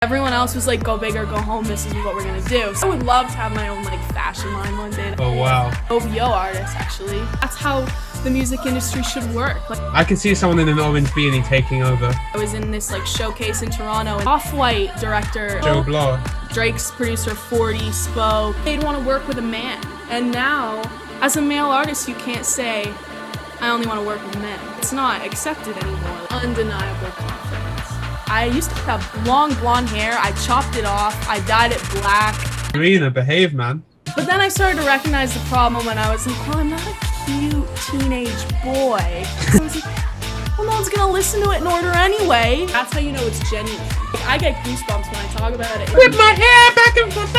Everyone else was like, go big or go home, this is what we're gonna do. So I would love to have my own like fashion line one day. Oh wow. OVO artist, actually. That's how the music industry should work. Like, I can see someone in an orange beanie taking over. I was in this like showcase in Toronto, and Off-White director Joe Blow. Drake's producer 40 spoke. They'd want to work with a man. And now, as a male artist, you can't say, I only want to work with men. It's not accepted anymore. Undeniable confidence. I used to have long blonde hair. I chopped it off. I dyed it black. Serena, behave, man. But then I started to recognize the problem when I was like, well, I'm not a cute teenage boy. So I was like, well, no one's gonna listen to it in order anyway. That's how you know it's genuine. Like, I get goosebumps when I talk about it. Whip my hair back and forth.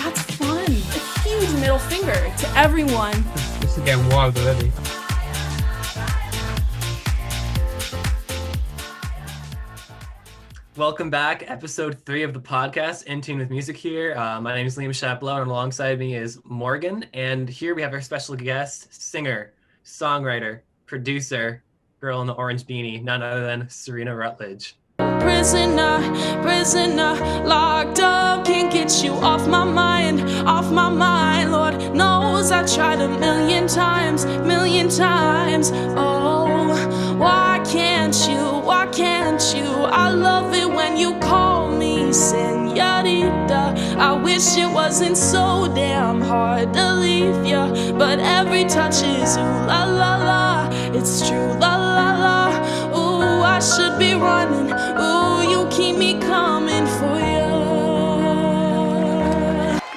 That's fun. A huge middle finger to everyone. This is getting wild already. Welcome back, episode 3 of the podcast, In Tune with Music here. My name is Liam Chapelow, and alongside me is Morgan. And here we have our special guest, singer, songwriter, producer, girl in the orange beanie, none other than Serena Rutledge. Prisoner, locked up, can't get you off my mind, Lord knows I tried a million times, oh, why can't you, I love it when you call me señorita, I wish it wasn't so damn hard to leave ya, but every touch is ooh la la la, it's true la la la, ooh I should be running, ooh you keep me coming for you.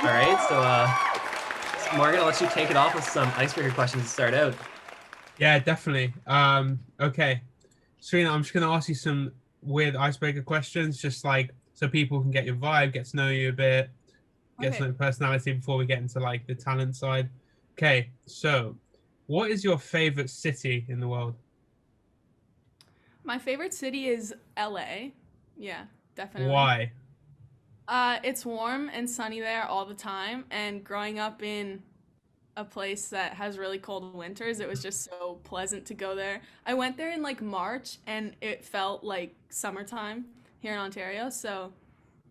All right, so Morgan, I'll let you take it off with some icebreaker questions to start out. Yeah, definitely. Okay. Serena, I'm just going to ask you some weird icebreaker questions, just like so people can get your vibe, get to know you a bit, get to know your personality before we get into like the talent side. Okay, so what is your favorite city in the world? My favorite city is LA. Yeah, definitely. Why? It's warm and sunny there all the time, and growing up in a place that has really cold winters, it was just so pleasant to go there. I went there in like March and it felt like summertime here in Ontario, so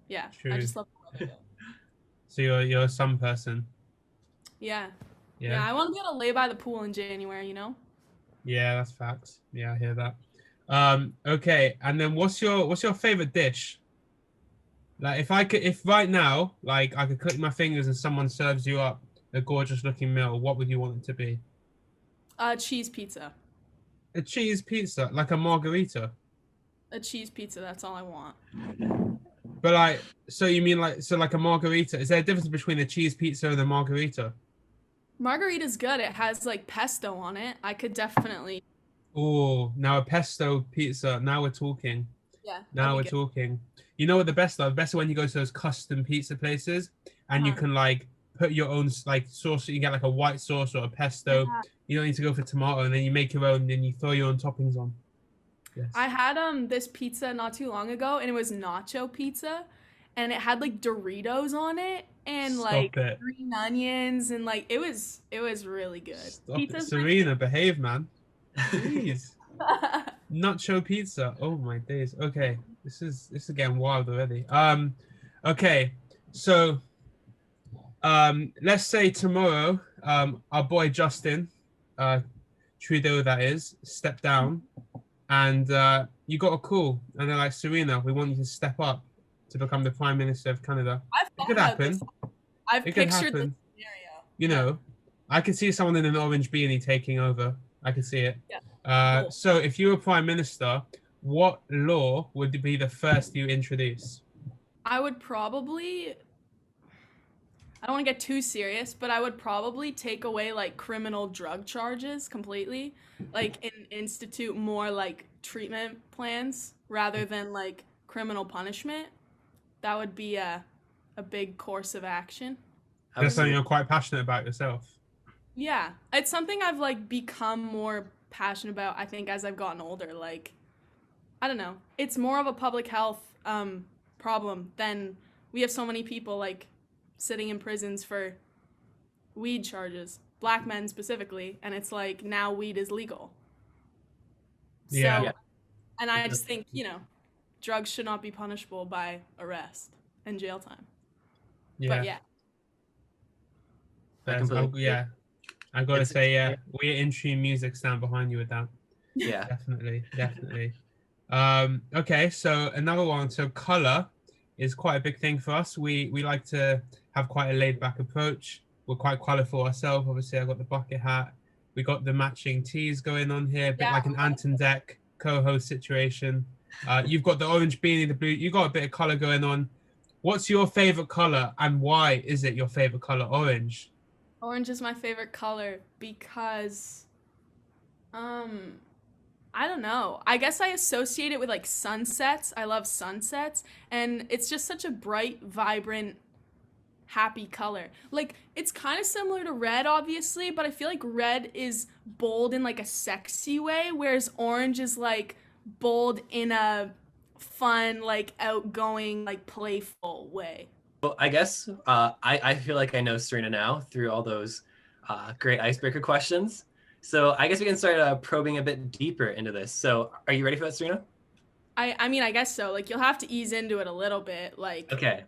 yeah. True. I just love the weather. So you're a sun person. Yeah. I want to be able to lay by the pool in January, you know? Yeah, that's facts. Yeah, I hear that. Okay, and then what's your favorite dish? Like if right now, like I could click my fingers and someone serves you up a gorgeous looking meal, what would you want it to be? Cheese pizza. A cheese pizza, like a margarita? A cheese pizza, that's all I want. But like, so you mean like a margarita? Is there a difference between a cheese pizza and a margarita? Margarita's good. It has like pesto on it. I could definitely. Oh, now a pesto pizza. Now we're talking. Yeah. Now we're talking. You know what the best are? The best are when you go to those custom pizza places and you can like put your own like sauce. You get like a white sauce or a pesto. Yeah. You don't need to go for tomato, and then you make your own. And then you throw your own toppings on. Yes. I had this pizza not too long ago, and it was nacho pizza, and it had like Doritos on it and like green onions, and like it was really good. Serena, behave, man. Please. Nacho pizza. Oh my days. Okay, this is getting wild already. Okay, so let's say tomorrow, our boy Justin, Trudeau that is, stepped down, and you got a call, and they're like, Serena, we want you to step up to become the Prime Minister of Canada. It could happen. I've pictured this scenario. You know, I could see someone in an orange beanie taking over. I could see it. Yeah. Cool. So if you were Prime Minister, what law would be the first you introduce? I would probably, I don't want to get too serious, but I would probably take away like criminal drug charges completely, like institute more like treatment plans rather than like criminal punishment. That would be a big course of action. That's something you're quite passionate about yourself. Yeah, it's something I've like become more passionate about, I think, as I've gotten older. Like, I don't know, it's more of a public health problem than we have so many people like sitting in prisons for weed charges, black men specifically, and it's like now weed is legal. Yeah. So, and I just think, you know, drugs should not be punishable by arrest and jail time. Yeah. But yeah. I That's- completely agree. yeah. I gotta It's- say, yeah, we at In Tune Music stand behind you with that. Yeah. Definitely. Okay, so another one. So color is quite a big thing for us. We like to have quite a laid back approach. We're quite colorful ourselves. Obviously, I got the bucket hat. We got the matching tees going on here, a bit Yeah. like an Anton Deck co-host situation. You've got the orange beanie, the blue. You got a bit of color going on. What's your favorite color, and why is it your favorite color, orange? Orange is my favorite color because, I don't know. I guess I associate it with like sunsets. I love sunsets, and it's just such a bright, vibrant, happy color. Like, it's kind of similar to red, obviously, but I feel like red is bold in like a sexy way, whereas orange is like bold in a fun, like outgoing, like playful way. Well, I guess I feel like I know Serena now through all those great icebreaker questions. So I guess we can start probing a bit deeper into this. So are you ready for that, Serena? I mean, I guess so. Like, you'll have to ease into it a little bit. Like, Okay.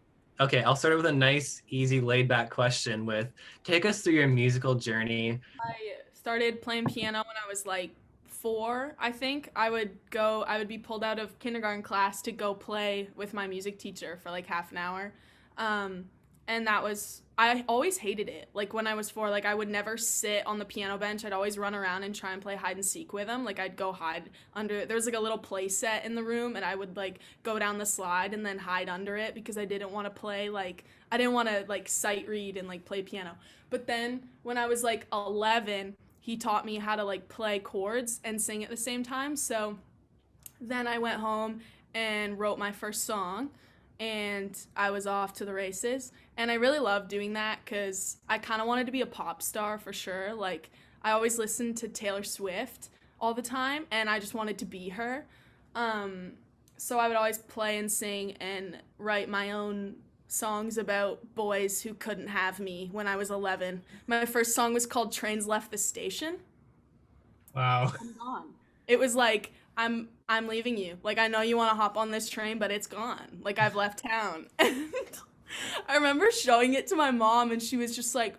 I'll start with a nice, easy, laid back question with take us through your musical journey. I started playing piano when I was like 4, I think. I would be pulled out of kindergarten class to go play with my music teacher for like half an hour. And I always hated it. Like when I was 4, like I would never sit on the piano bench. I'd always run around and try and play hide and seek with him. Like I'd go hide under, there was like a little play set in the room, and I would like go down the slide and then hide under it because I didn't want to play, like, I didn't want to like sight read and like play piano. But then when I was like 11, he taught me how to like play chords and sing at the same time. So then I went home and wrote my first song, and I was off to the races. And I really loved doing that because I kind of wanted to be a pop star for sure. Like, I always listened to Taylor Swift all the time, and I just wanted to be her. So I would always play and sing and write my own songs about boys who couldn't have me when I was 11. My first song was called Trains Left the Station. Wow. I'm gone. It was like, I'm leaving you. Like, I know you want to hop on this train, but it's gone. Like, I've left town. And I remember showing it to my mom, and she was just like,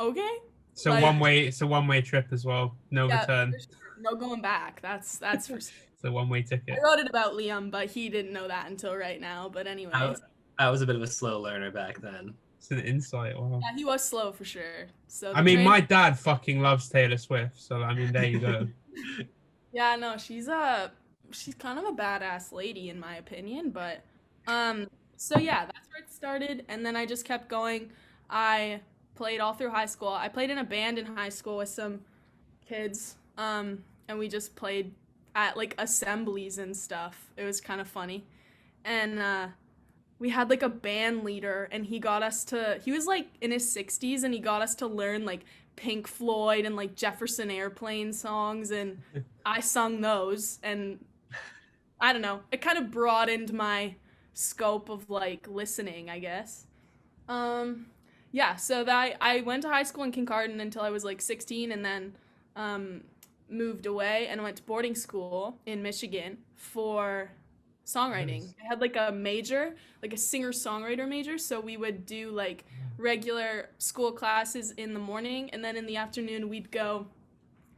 okay. So Like- it's a one-way trip as well. No Yeah, return. for sure. No going back. That's for sure. It's a one-way ticket. I wrote it about Liam, but he didn't know that until right now. But anyways, I was a bit of a slow learner back then. It's an insight. Wow. yeah, he was slow for sure. So I mean, my dad fucking loves Taylor Swift, so I mean, there you go. Yeah, no, she's kind of a badass lady in my opinion, but so yeah, that's where it started, and then I just kept going. I played all through high school. I played in a band in high school with some kids, and we just played at like assemblies and stuff. It was kind of funny. And we had like a band leader, and he was like in his 60s, and he got us to learn like Pink Floyd and like Jefferson Airplane songs, and I sung those, and I don't know, it kind of broadened my scope of like listening, I guess. Yeah, so that I went to high school in Kincardine until I was like 16, and then moved away and went to boarding school in Michigan for songwriting. Nice. I had like a major, like a singer-songwriter major, so we would do like regular school classes in the morning, and then in the afternoon we'd go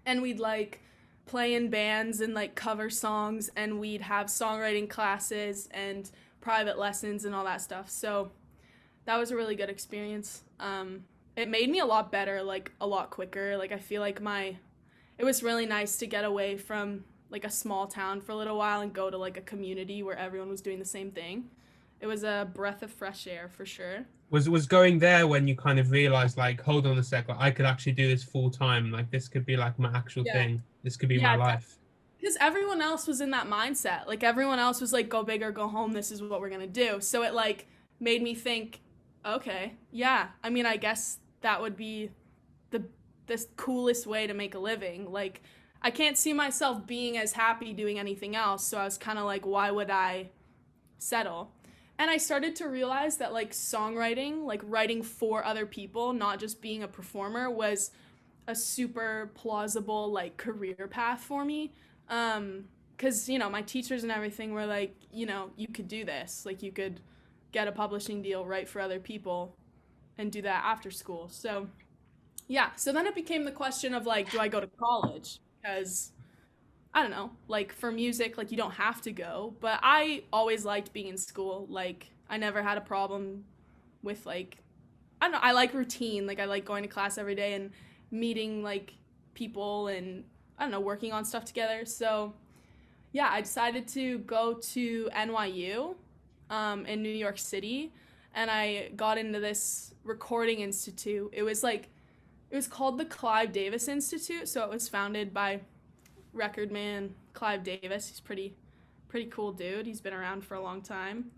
and we'd like play in bands and like cover songs, and we'd have songwriting classes and private lessons and all that stuff. So that was a really good experience. It made me a lot better, like a lot quicker. Like I feel like it was really nice to get away from like a small town for a little while and go to like a community where everyone was doing the same thing. It was a breath of fresh air for sure. Was going there when you kind of realized, like, hold on a sec, like, I could actually do this full time. Like, this could be like my actual Yeah. thing. This could be Yeah, my life. Because everyone else was in that mindset. Like everyone else was like, go big or go home. This is what we're gonna do. So it like made me think, okay, yeah. I mean, I guess that would be the coolest way to make a living. Like I can't see myself being as happy doing anything else. So I was kind of like, why would I settle? And I started to realize that like songwriting, like writing for other people, not just being a performer, was a super plausible like career path for me. because my teachers and everything were like, you could do this, like you could get a publishing deal, write for other people, and do that after school. So yeah, so then it became the question of like, do I go to college? Because I don't know, like for music, like you don't have to go, but I always liked being in school. Like I never had a problem with like, I don't know, I like routine. Like I like going to class every day and meeting like people and I don't know, working on stuff together. So yeah, I decided to go to NYU in New York City, and I got into this recording institute. It was called the Clive Davis Institute, so it was founded by record man Clive Davis. He's pretty cool dude. He's been around for a long time.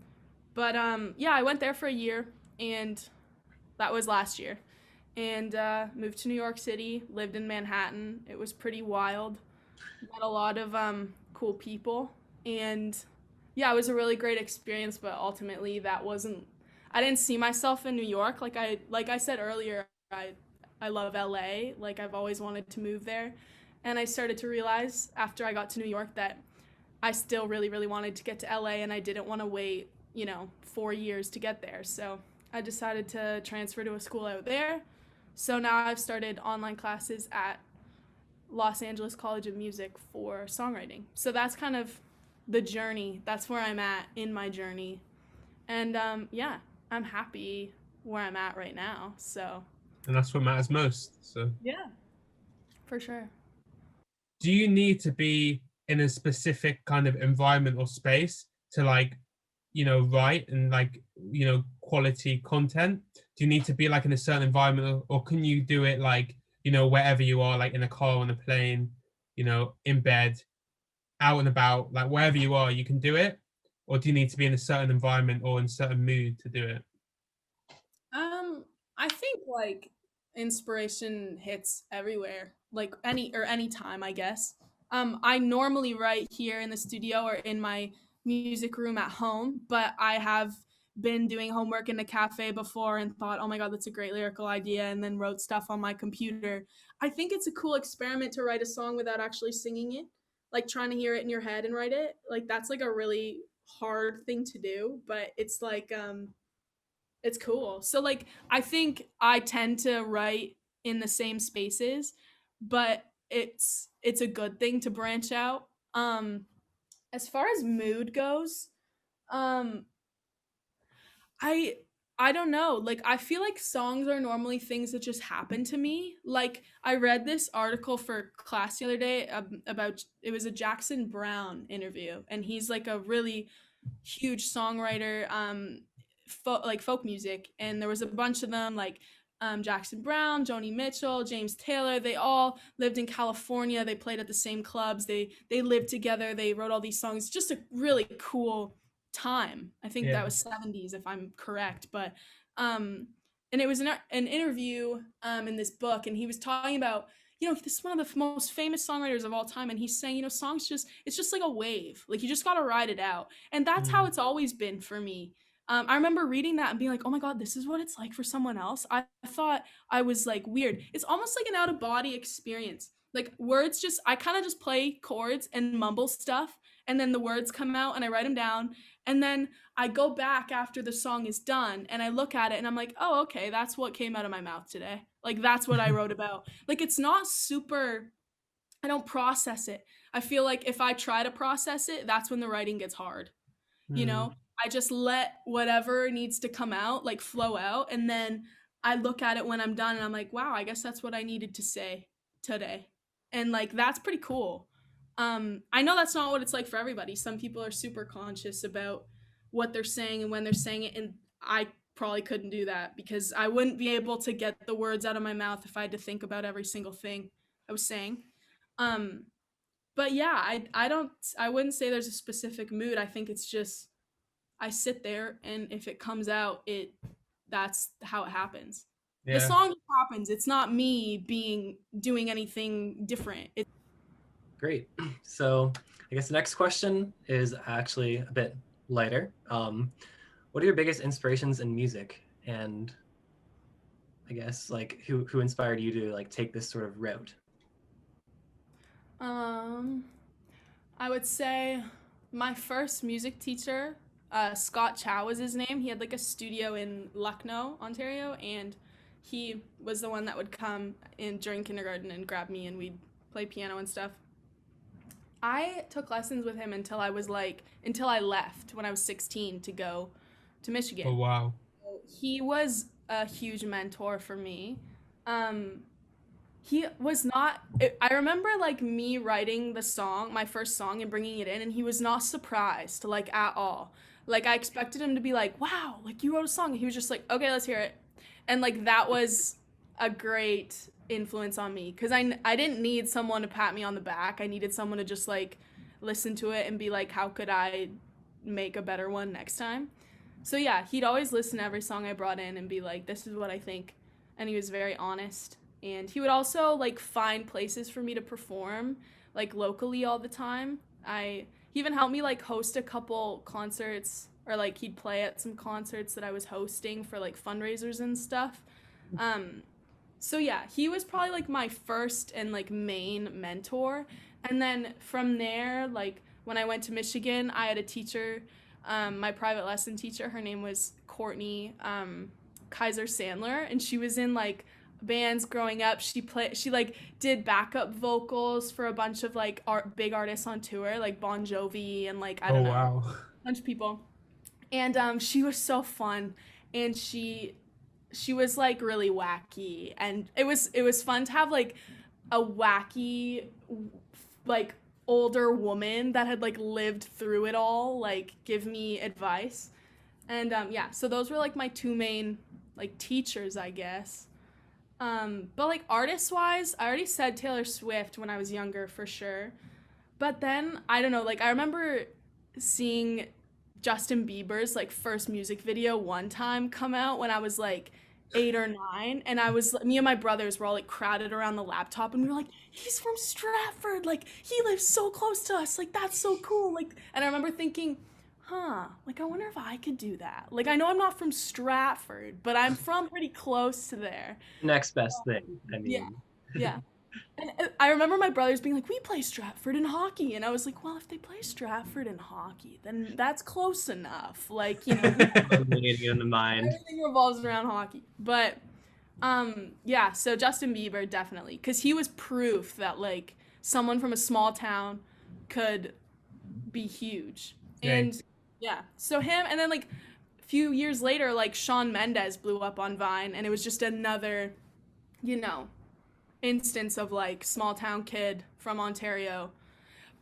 But yeah, I went there for a year, and that was last year. And moved to New York City, lived in Manhattan. It was pretty wild. Met a lot of cool people, and yeah, it was a really great experience. But ultimately, that wasn't. I didn't see myself in New York. Like I said earlier, I love LA. Like I've always wanted to move there, and I started to realize after I got to New York that I still really wanted to get to LA, and I didn't want to wait 4 years to get there. So I decided to transfer to a school out there. So now I've started online classes at Los Angeles College of Music for songwriting. So that's kind of the journey. That's where I'm at in my journey. And yeah, I'm happy where I'm at right now. So And that's what matters most. So yeah, for sure. do you need to be in a specific kind of environment or space to like, write and like, quality content? Do you need to be like in a certain environment, or can you do it like, wherever you are, like in a car, on a plane, in bed, out and about, like wherever you are, you can do it? Or do you need to be in a certain environment or in a certain mood to do it? I think like inspiration hits everywhere, like any time, I guess. I normally write here in the studio or in my music room at home, but I have been doing homework in the cafe before and thought, oh my god, that's a great lyrical idea, and then wrote stuff on my computer. I think it's a cool experiment to write a song without actually singing it, like trying to hear it in your head and write it. Like that's like a really hard thing to do, but it's like it's cool. So like I think I tend to write in the same spaces, but it's a good thing to branch out. As far as mood goes, um I I don't know. Like I feel like songs are normally things that just happen to me. Like I read this article for class the other day about it was a Jackson Brown interview, and he's like a really huge songwriter, like folk music, and there was a bunch of them like Jackson Brown, Joni Mitchell, James Taylor. They all lived in California. They played at the same clubs. They lived together. They wrote all these songs. Just a really cool time. I think that Yeah. was 70s if I'm correct, but um and it was an interview in this book, and he was talking about this is one of the most famous songwriters of all time, and he's saying songs it's just like a wave, like you just got to ride it out, and that's how it's always been for me. I remember reading that and being like, oh my god, this is what it's like for someone else. I thought I was like weird. It's almost like an out of body experience. Like words just I kind of just play chords and mumble stuff, and then the words come out and I write them down, and then I go back after the song is done and I look at it and I'm like, oh, okay, that's what came out of my mouth today. Like, that's what I wrote about. Like, it's not super, I don't process it. I feel like if I try to process it, that's when the writing gets hard. You know, I just let whatever needs to come out, like, flow out. And then I look at it when I'm done and I'm like, wow, I guess that's what I needed to say today. And, like, that's pretty cool. I know that's not what it's like for everybody. Some people are super conscious about what they're saying and when they're saying it, and I probably couldn't do that because I wouldn't be able to get the words out of my mouth if I had to think about every single thing I was saying. Um, but yeah, I wouldn't say there's a specific mood. I think it's just I sit there, and if it comes out, that's how it happens. The Yeah. song just happens. It's not me doing anything different. Great. So I guess the next question is actually a bit lighter. What are your biggest inspirations in music? And I guess like who inspired you to like take this sort of route? Um, I would say my first music teacher, Scott Chow was his name. He had like a studio in Lucknow, Ontario, and he was the one that would come in during kindergarten and grab me and we'd play piano and stuff. I took lessons with him until I left when I was 16 to go to Michigan. Oh wow. He was a huge mentor for me. He was not, I remember like me writing the song, my first song, and bringing it in, and he was not surprised like at all. Like I expected him to be like, wow, like you wrote a song. And he was just like, okay, let's hear it. And like that was a great influence on me because I didn't need someone to pat me on the back. I needed someone to just like listen to it and be like, how could I make a better one next time? So yeah, he'd always listen to every song I brought in and be like, this is what I think. And he was very honest. And he would also like find places for me to perform like locally all the time. He even helped me like host a couple concerts, or like he'd play at some concerts that I was hosting for like fundraisers and stuff. So yeah, he was probably like my first and like main mentor. And then from there, like when I went to Michigan, I had a teacher, my private lesson teacher. Her name was Courtney Kaiser Sandler, and she was in like bands growing up. She like did backup vocals for a bunch of like big artists on tour, like Bon Jovi and like I don't know, wow. a bunch of people. And she was so fun, and she was like really wacky, and it was fun to have like a wacky like older woman that had like lived through it all like give me advice. And yeah, so those were like my two main like teachers, I guess. But like artist wise, I already said Taylor Swift when I was younger for sure. But then I don't know, like I remember seeing Justin Bieber's like first music video one time come out when I was like 8 or 9, and me and my brothers were all like crowded around the laptop, and we were like, he's from Stratford, like he lives so close to us, like that's so cool, like. And I remember thinking, like I wonder if I could do that. Like I know I'm not from Stratford, but I'm from pretty close to there. Next best thing. I mean. Yeah. And I remember my brothers being like, we play Stratford in hockey. And I was like, well, if they play Stratford in hockey, then that's close enough. Like, you know, in the mind. Everything revolves around hockey. But, yeah, so Justin Bieber, definitely. Because he was proof that, like, someone from a small town could be huge. And, yeah, so him, and then, like, a few years later, like, Shawn Mendes blew up on Vine. And it was just another, you know, instance of like small town kid from Ontario.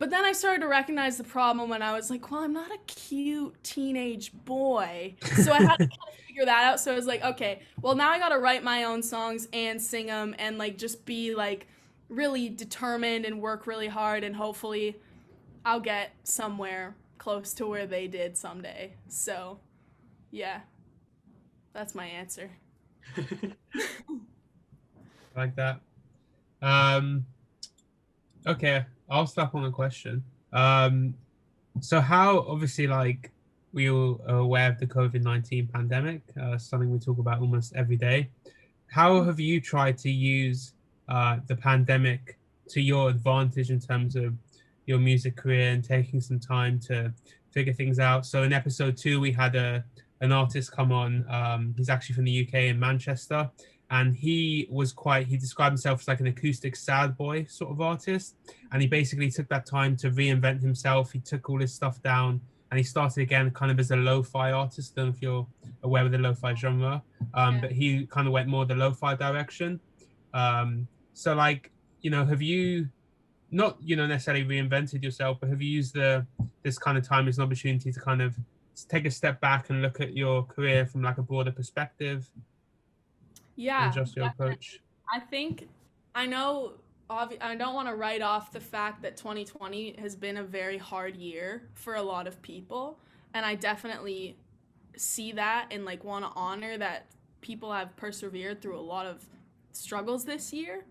But then I started to recognize the problem when I was like, well, I'm not a cute teenage boy. So I had to kind of figure that out. So I was like, okay, well now I got to write my own songs and sing them and like just be like really determined and work really hard, and hopefully I'll get somewhere close to where they did someday. So yeah, that's my answer. Like that. Okay, I'll stop on a question. So how, obviously, like we all are aware of the COVID-19 pandemic, something we talk about almost every day. How have you tried to use the pandemic to your advantage in terms of your music career and taking some time to figure things out? So in episode 2, we had an artist come on. He's actually from the UK in Manchester. And he described himself as like an acoustic sad boy sort of artist. And he basically took that time to reinvent himself. He took all his stuff down and he started again kind of as a lo-fi artist. I don't know if you're aware of the lo-fi genre, but he kind of went more the lo-fi direction. So like, you know, have you not, you know, necessarily reinvented yourself, but have you used this kind of time as an opportunity to kind of take a step back and look at your career from like a broader perspective? Yeah, adjust your approach. I think I know I don't want to write off the fact that 2020 has been a very hard year for a lot of people, and I definitely see that and like want to honor that people have persevered through a lot of struggles this year.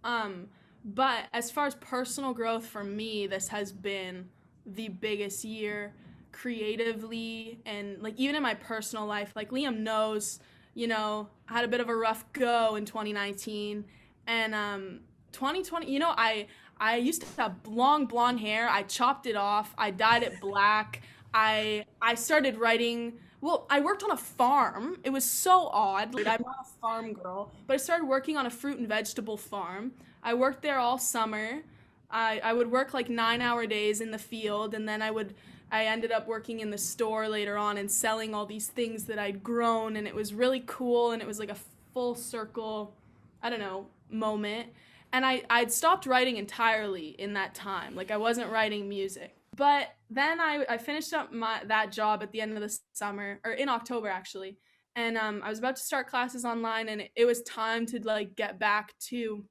But as far as personal growth for me, this has been the biggest year creatively, and like even in my personal life, like Liam knows, you know, I had a bit of a rough go in 2019, and 2020, you know, I I used to have long blonde hair. I chopped it off. I dyed it black. I started writing. Well, I worked on a farm. It was so odd. Like, I'm not a farm girl, but I started working on a fruit and vegetable farm. I worked there all summer. I would work like 9-hour days in the field, and then I ended up working in the store later on and selling all these things that I'd grown, and it was really cool, and it was like a full circle, I don't know, moment. And I'd stopped writing entirely in that time. Like, I wasn't writing music. But then I finished up that job at the end of the summer, or in October actually. And I was about to start classes online, and it was time to like get back to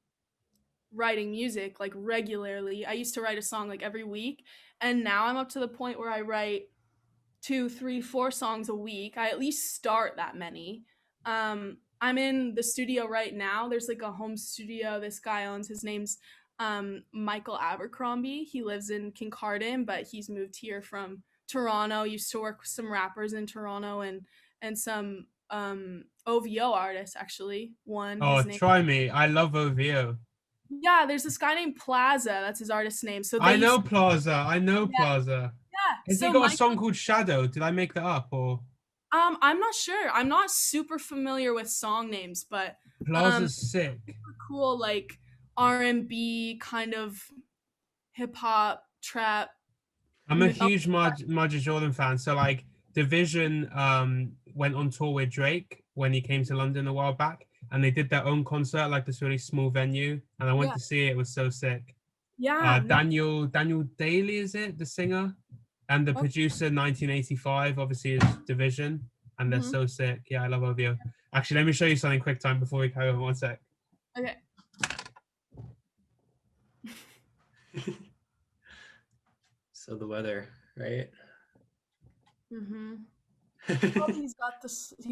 writing music like regularly. I used to write a song like every week, and now I'm up to the point where I write 2, 3, 4 songs a week. I at least start that many. I'm in the studio right now. There's like a home studio this guy owns. His name's Michael Abercrombie. He lives in Kincardine, but he's moved here from Toronto. Used to work with some rappers in Toronto and some OVO artists actually. One Oh, his name. try me. I love OVO. Yeah, there's this guy named Plaza. That's his artist name. So I know Plaza. I know Yeah. Plaza. Yeah. Has he So got a song called Shadow? Did I make that up or? I'm not sure. I'm not super familiar with song names, but Plaza's sick. super cool like R&B kind of hip hop trap. I'm a huge Marjorie Jordan fan. So like Division went on tour with Drake when he came to London a while back, and they did their own concert at like this really small venue, and I went to see it. It was so sick. Yeah. Daniel Daly, is it the singer? And the producer 1985 obviously is Division, and they're so sick. Yeah, I love OVO. Actually, let me show you something quick time before we carry on. One sec. Okay. So the weather, right? Oh, he's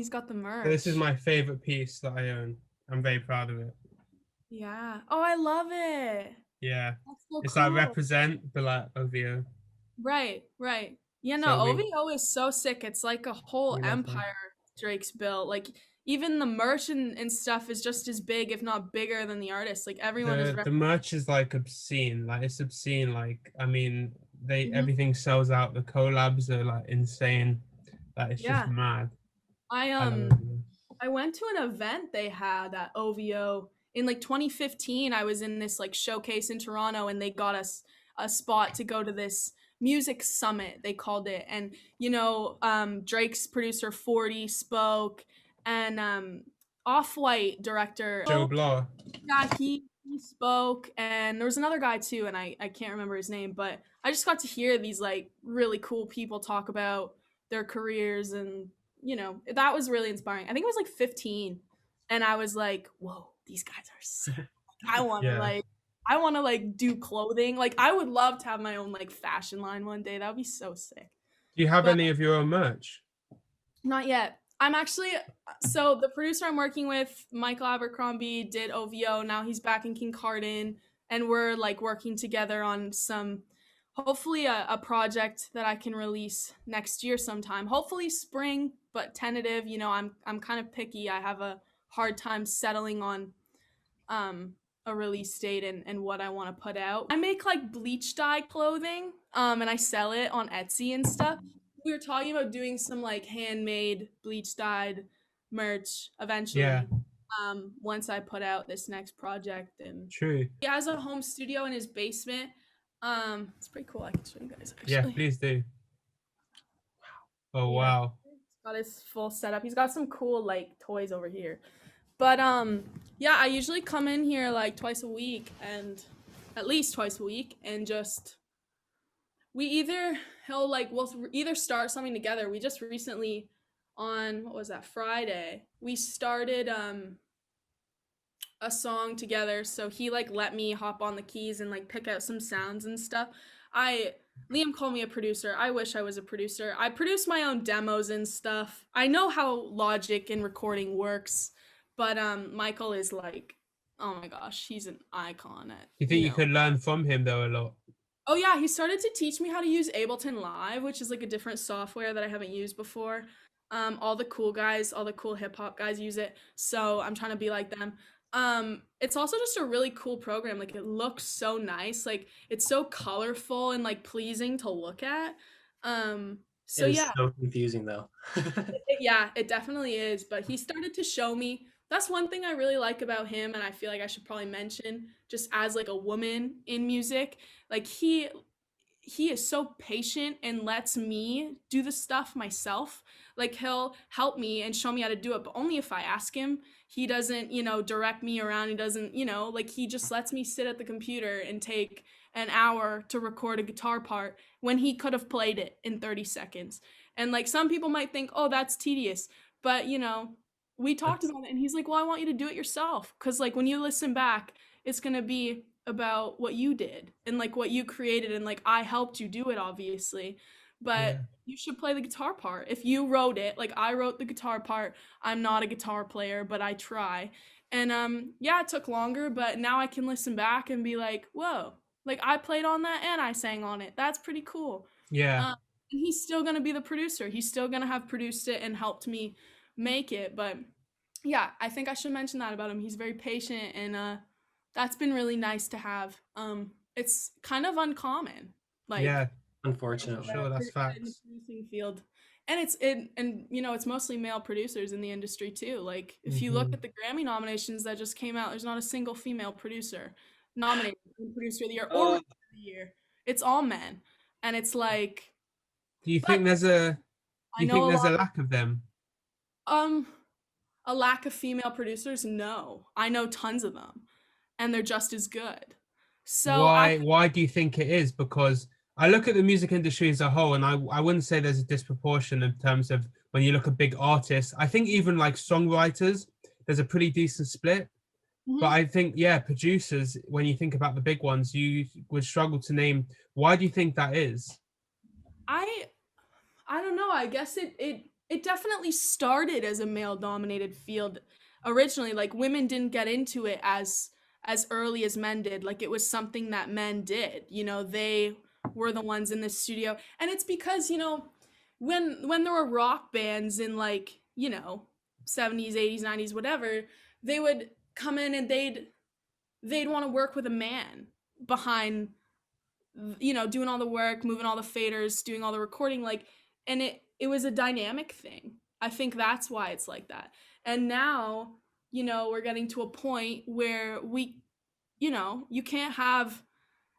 got the merch. This is my favorite piece that I own. I'm very proud of it. Yeah. Oh, I love it. Yeah. That's so It's cool. like represent, but like OVO. Right. Yeah, no, So OVO is so sick. It's like a whole empire Drake's built. Like even the merch and stuff is just as big, if not bigger than the artist. Like everyone is the merch is like obscene. Like it's obscene. Like I mean, everything sells out. The collabs are like insane. Like it's just mad. I went to an event they had at OVO in like 2015. I was in this like showcase in Toronto, and they got us a spot to go to this music summit, they called it. And you know, Drake's producer 40 spoke, and Off-White director Joe Blah. Yeah, he spoke, and there was another guy too, and I can't remember his name, but I just got to hear these like really cool people talk about their careers, and you know, that was really inspiring. I think it was like 15, and I was like, whoa, these guys are sick. I want to like do clothing. Like I would love to have my own like fashion line one day. That would be so sick. Do you have any of your own merch? Not yet. I'm actually, so the producer I'm working with, Michael Abercrombie, did OVO. Now he's back in Kincardine, and we're like working together on some, hopefully a project that I can release next year sometime. Hopefully spring, but tentative. You know, I'm kind of picky. I have a hard time settling on a release date and what I want to put out. I make like bleach dye clothing, and I sell it on Etsy and stuff. We were talking about doing some like handmade bleach dyed merch eventually. Yeah. Once I put out this next project. And True. he has a home studio in his basement. It's pretty cool. I can show you guys actually. Yeah, please do. Wow. Oh wow. He's got his full setup. He's got some cool like toys over here. But yeah, I usually come in here like twice a week, and at least twice a week, and just we'll either start something together. We just recently, on what was that, Friday, we started a song together. So he like let me hop on the keys and like pick out some sounds and stuff. Liam called me a producer. I wish I was a producer. I produce my own demos and stuff. I know how Logic and recording works, but Michael is like, oh my gosh, he's an icon at. You think you could learn from him though a lot? Oh yeah, he started to teach me how to use Ableton Live, which is like a different software that I haven't used before. All the cool guys, all the cool hip hop guys use it, so I'm trying to be like them. It's also just a really cool program. Like it looks so nice. Like it's so colorful and like pleasing to look at. So It is yeah, so confusing though. yeah, it definitely is. But he started to show me. That's one thing I really like about him, and I feel like I should probably mention just as like a woman in music. Like he is so patient and lets me do the stuff myself. Like he'll help me and show me how to do it, but only if I ask him. He doesn't, direct me around. He doesn't, like he just lets me sit at the computer and take an hour to record a guitar part when he could have played it in 30 seconds. And like some people might think, "Oh, that's tedious." But, we talked That's about it and he's like, "Well, I want you to do it yourself cuz like when you listen back, it's going to be about what you did and like what you created and like I helped you do it obviously, Yeah. but you should play the guitar part. If you wrote it, like I wrote the guitar part. I'm not a guitar player, but I try." And yeah, it took longer, but now I can listen back and be like, "Whoa, like I played on that and I sang on it. That's pretty cool." Yeah. Um and he's still going to be the producer. He's still going to have produced it and helped me make it, but yeah, I think I should mention that about him. He's very patient and that's been really nice to have. It's kind of uncommon, like Yeah. unfortunately. Sure, that's in the facts. producing field, and it's mostly male producers in the industry too. Like if you look Hmm. at the Grammy nominations that just came out, there's not a single female producer nominated for producer of the year or Oh, record of the year. It's all men, and it's like, Do you but think there's a I do you know think a there's a lot. lack of them? Um, a lack of female producers? No, I know tons of them, and they're just as good. So Why do you think it is? Because I look at the music industry as a whole, and I wouldn't say there's a disproportion in terms of when you look at big artists. I think even like songwriters, there's a pretty decent split. But Mhm. I think, yeah, producers, when you think about the big ones, you would struggle to name. Why do you think that is? I I don't know. I guess it definitely started as a male dominated field originally. Like women didn't get into it as early as men did. Like it was something that men did. They were the ones in the studio. And it's because, when there were rock bands in like, 70s, 80s, 90s, whatever, they would come in and they'd want to work with a man behind doing all the work, moving all the faders, doing all the recording, like, and it was a dynamic thing. I think that's why it's like that. And now, we're getting to a point where you can't have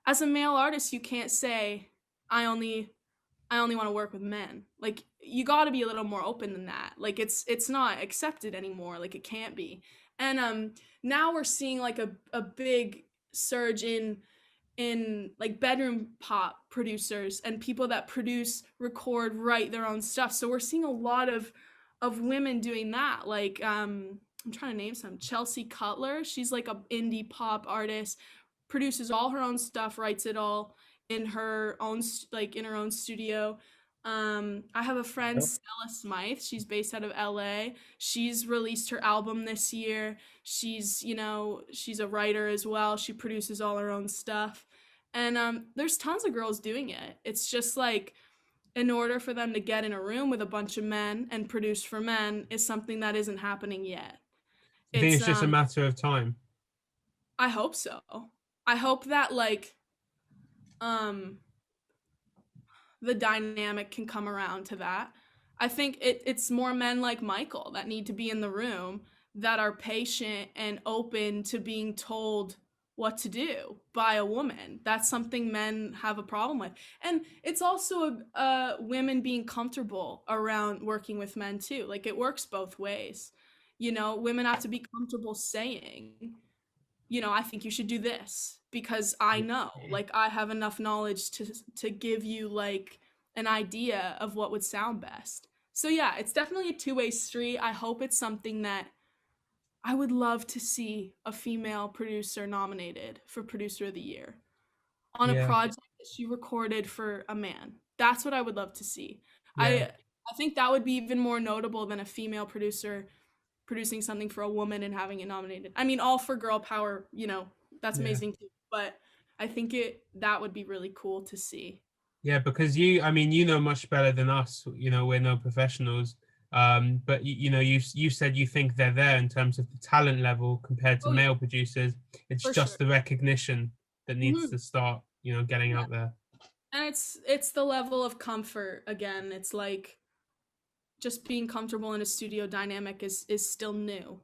as a male artist, you can't say I only want to work with men. Like you got to be a little more open than that. Like it's not accepted anymore. Like it can't be. And now we're seeing like a big surge in like bedroom pop producers and people that produce, record, write their own stuff. So we're seeing a lot of women doing that. Like I'm trying to name some. Chelsea Cutler, she's like a indie pop artist, produces all her own stuff, writes it all in her own in her own studio. I have a friend, nope. Stella Smythe. She's based out of LA. She's released her album this year. She's a writer as well. She produces all her own stuff. And there's tons of girls doing it. It's just like in order for them to get in a room with a bunch of men and produce for men is something that isn't happening yet. You think It's it's just a matter of time? I hope so. I hope that like um the dynamic can come around to that. I think it's more men like Michael that need to be in the room that are patient and open to being told what to do by a woman. That's something men have a problem with. And it's also women being comfortable around working with men too. Like it works both ways. Women have to be comfortable saying, I think you should do this because I know, like I have enough knowledge to give you like an idea of what would sound best. So yeah, it's definitely a two-way street. I hope it's something that I would love to see a female producer nominated for producer of the year on a Yeah, project that she recorded for a man. That's what I would love to see. yeah, I think that would be even more notable than a female producer producing something for a woman and having it nominated. I mean, all for girl power, that's yeah, amazing too. But I think that would be really cool to see. yeah. Because I mean, you know much better than us. We're no professionals. But you said you think they're there in terms of the talent level compared to Oh, yeah, male producers. It's for just sure. the recognition that needs Mhm. to start, getting Yeah. out there. And it's the level of comfort again. It's like just being comfortable in a studio dynamic is still new.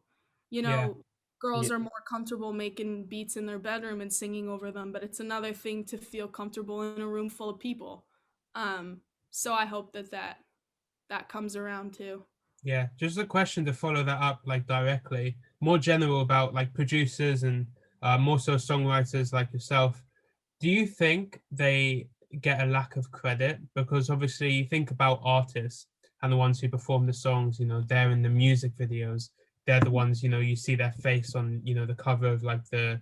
You Yeah, know, girls Yeah. are more comfortable making beats in their bedroom and singing over them, but it's another thing to feel comfortable in a room full of people. Um, so I hope that comes around too. yeah. Just a question to follow that up, like directly, more general about like producers and more so songwriters like yourself. Do you think they get a lack of credit? Because obviously you think about artists and the ones who perform the songs, they're in the music videos. They're the ones, you see their face on, the cover of like the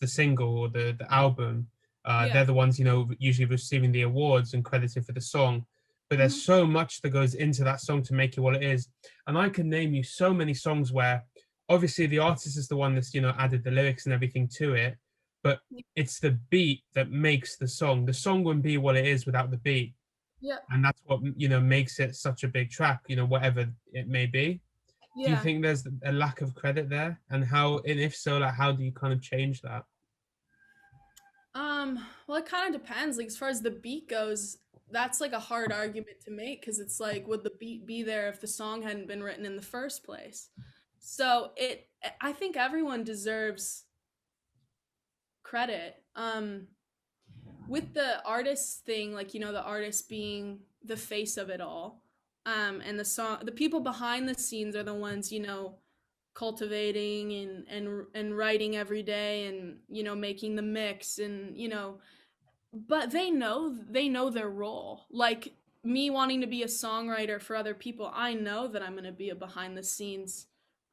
single or the album. Yeah. They're the ones, usually receiving the awards and credited for the song. But there's Mhm. so much that goes into that song to make it what it is. And I can name you so many songs where obviously the artist is the one that's, added the lyrics and everything to it, but it's the beat that makes the song. The song wouldn't be what it is without the beat, Yeah. and that's what makes it such a big track. Whatever it may be. Do you Yeah. think there's a lack of credit there, and if so, like how do you kind of change that? Well, it kind of depends. Like as far as the beat goes, that's like a hard argument to make because it's like, would the beat be there if the song hadn't been written in the first place? So I think everyone deserves credit. With the artist thing, like the artist being the face of it all, and the people behind the scenes are the ones cultivating and writing every day and making the mix and but they know their role. Like me wanting to be a songwriter for other people, I know that I'm going to be a behind the scenes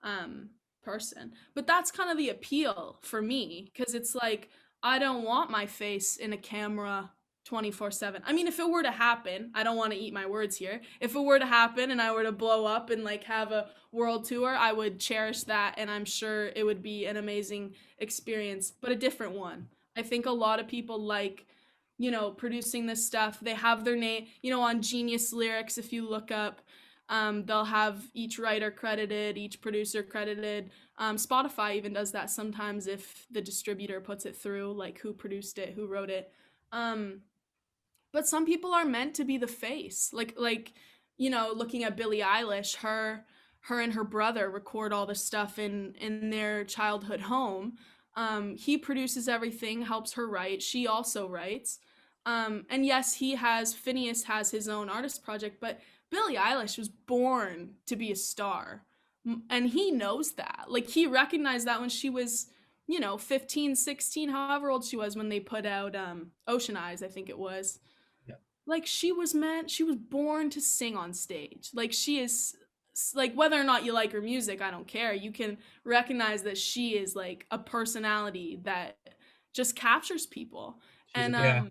um person. But that's kind of the appeal for me because it's like I don't want my face in a camera 24/7. I mean, if it were to happen, I don't want to eat my words here. If it were to happen and I were to blow up and like have a world tour, I would cherish that and I'm sure it would be an amazing experience, but a different one. I think a lot of people like producing this stuff. They have their name, on Genius Lyrics. If you look up, they'll have each writer credited, each producer credited. Spotify even does that sometimes if the distributor puts it through, like who produced it, who wrote it. Um, but some people are meant to be the face. Like looking at Billie Eilish, her and her brother record all the stuff in their childhood home. He produces everything, helps her write. She also writes. And yes, Phineas has his own artist project, but Billie Eilish was born to be a star. And he knows that. Like he recognized that when she was 15, 16, however old she was when they put out Ocean Eyes, I think it was. Yeah. Like she was born to sing on stage. Like she is like whether or not you like her music, I don't care. You can recognize that she is like a personality that just captures people. She's And a Yeah,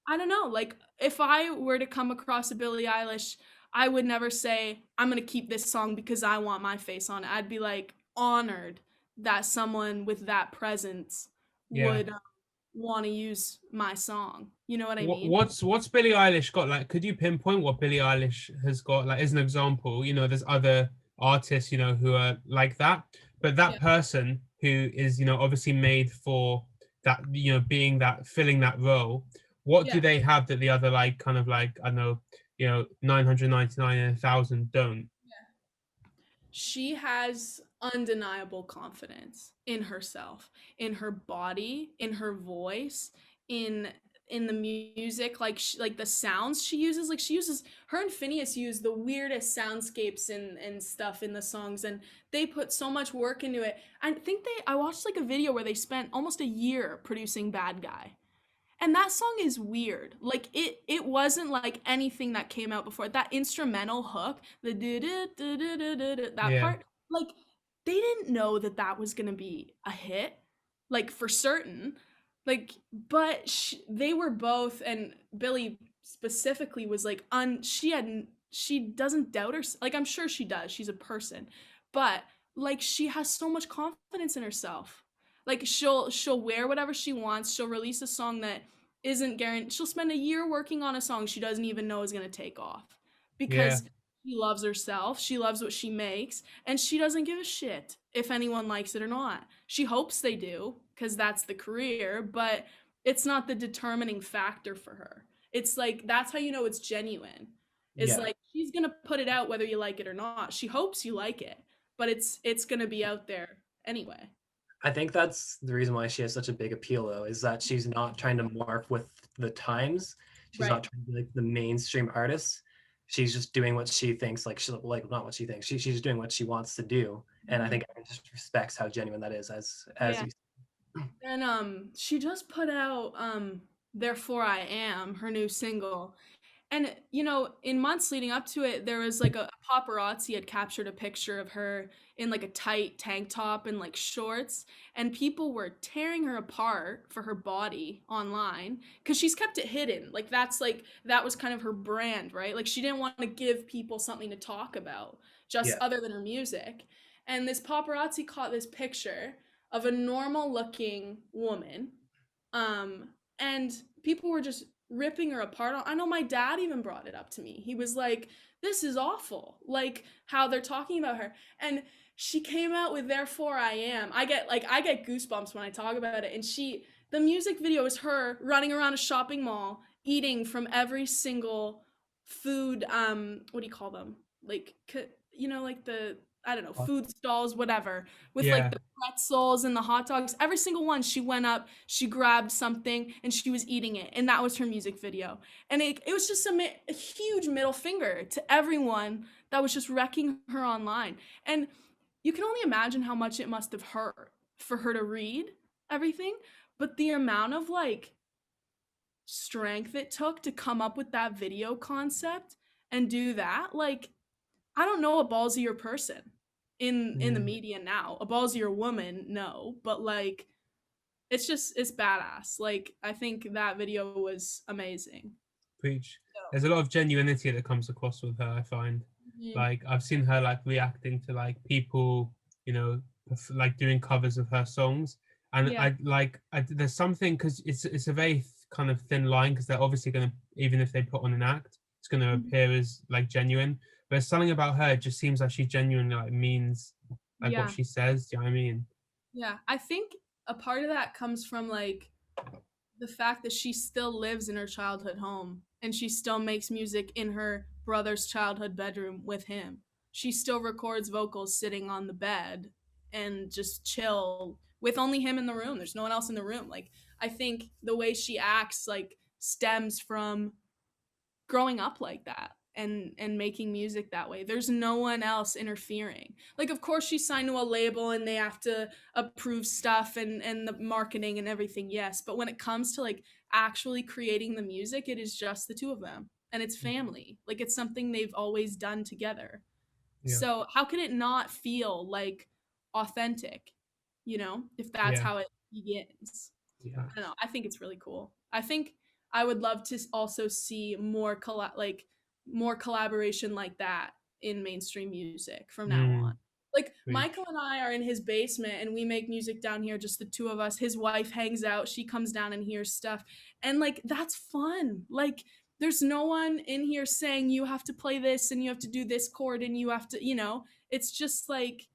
I don't know, like if I were to come across a Billie Eilish, I would never say I'm going to keep this song because I want my face on it. I'd be like honored that someone with that presence yeah. would want to use my song. You know what I What, mean? what's Billie Eilish got? Like, could you pinpoint what Billie Eilish has got? Like, as an example, there's other artists, who are like that, but that Yeah. person who is, obviously made for that, being that, filling that role. What do Yeah. they have that the other, like, kind of like, I don't know, 999 and 1,000 don't? She has undeniable confidence in herself, in her body, in her voice, in the music, like the sounds she uses. Like she uses her and Phineas use the weirdest soundscapes and stuff in the songs, and they put so much work into it. I watched like a video where they spent almost a year producing Bad Guy. And that song is weird. Like it wasn't like anything that came out before. That instrumental hook, the that Yeah, part, like they didn't know that that was going to be a hit, like for certain. Like but they were both, and Billy specifically was like she doesn't doubt her, like I'm sure she does. She's a person. But like she has so much confidence in herself. Like she'll wear whatever she wants. She'll release a song that isn't guaranteed. She'll spend a year working on a song she doesn't even know is going to take off yeah, because She loves herself. She loves what she makes, and she doesn't give a shit if anyone likes it or not. She hopes they do because that's the career, but it's not the determining factor for her. It's like that's how you know it's genuine. Is Yeah. like she's going to put it out whether you like it or not. She hopes you like it, but it's going to be out there anyway. I think that's the reason why she has such a big appeal, though, is that she's not trying to morph with the times. She's not Right. trying to be like the mainstream artist. She's just doing what she thinks, like not what she thinks. She's doing what she wants to do, and I think everyone just respects how genuine that is. As Yeah. you, And she just put out Therefore I Am, her new single. And you know, in months leading up to it, there was like a paparazzi had captured a picture of her in like a tight tank top and like shorts, and people were tearing her apart for her body online because she's kept it hidden. Like that was kind of her brand, right? Like she didn't want to give people something to talk about just yeah, other than her music. And this paparazzi caught this picture of a normal looking woman, um, and people were just ripping her apart. I know my dad even brought it up to me. He was like, "This is awful." Like how they're talking about her. And she came out with Therefore I Am. I get goosebumps when I talk about it. And the music video is her running around a shopping mall eating from every single food what do you call them? Like you know, like the I don't know, food stalls, whatever, with like Yeah. the pretzels and the hot dogs. Every single one, she went up, she grabbed something, and she was eating it. And that was her music video. And it was just a huge middle finger to everyone that was just wrecking her online. And you can only imagine how much it must have hurt for her to read everything. But the amount of like strength it took to come up with that video concept and do that, like, I don't know a ballsier person in the Mm. media now. A ballsier woman, no, but like it's badass. Like I think that video was amazing. Preach. So, There's a lot of genuinity that comes across with her, I find. mhm. Like I've seen her like reacting to like people, you know, like doing covers of her songs, and Yeah. there's something because it's a very kind of thin line because they're obviously gonna, even if they put on an act, it's gonna Mhm. appear as like genuine. But there's something about her, it just seems like she genuinely like means like what Yeah. she says. Do you know what I mean? Yeah. I think a part of that comes from like the fact that she still lives in her childhood home and she still makes music in her brother's childhood bedroom with him. She still records vocals sitting on the bed and just chill with only him in the room. There's no one else in the room. Like I think the way she acts like stems from growing up like that and making music that way. There's no one else interfering. Like of course she's signed to a label and they have to approve stuff and the marketing and everything, yes, but when it comes to like actually creating the music, it is just the two of them and it's family. Like it's something they've always done together. Yeah. So how could it not feel like authentic, you know, if that's Yeah. how it begins? Yeah. I don't know. I think it's really cool. I think I would love to also see more collaboration like that in mainstream music from now on. Like Preach. Michael and I are in his basement and we make music down here, just the two of us. His wife hangs out, she comes down and hears stuff. And like that's fun. Like there's no one in here saying you have to play this and you have to do this chord and you have to, you know, it's just like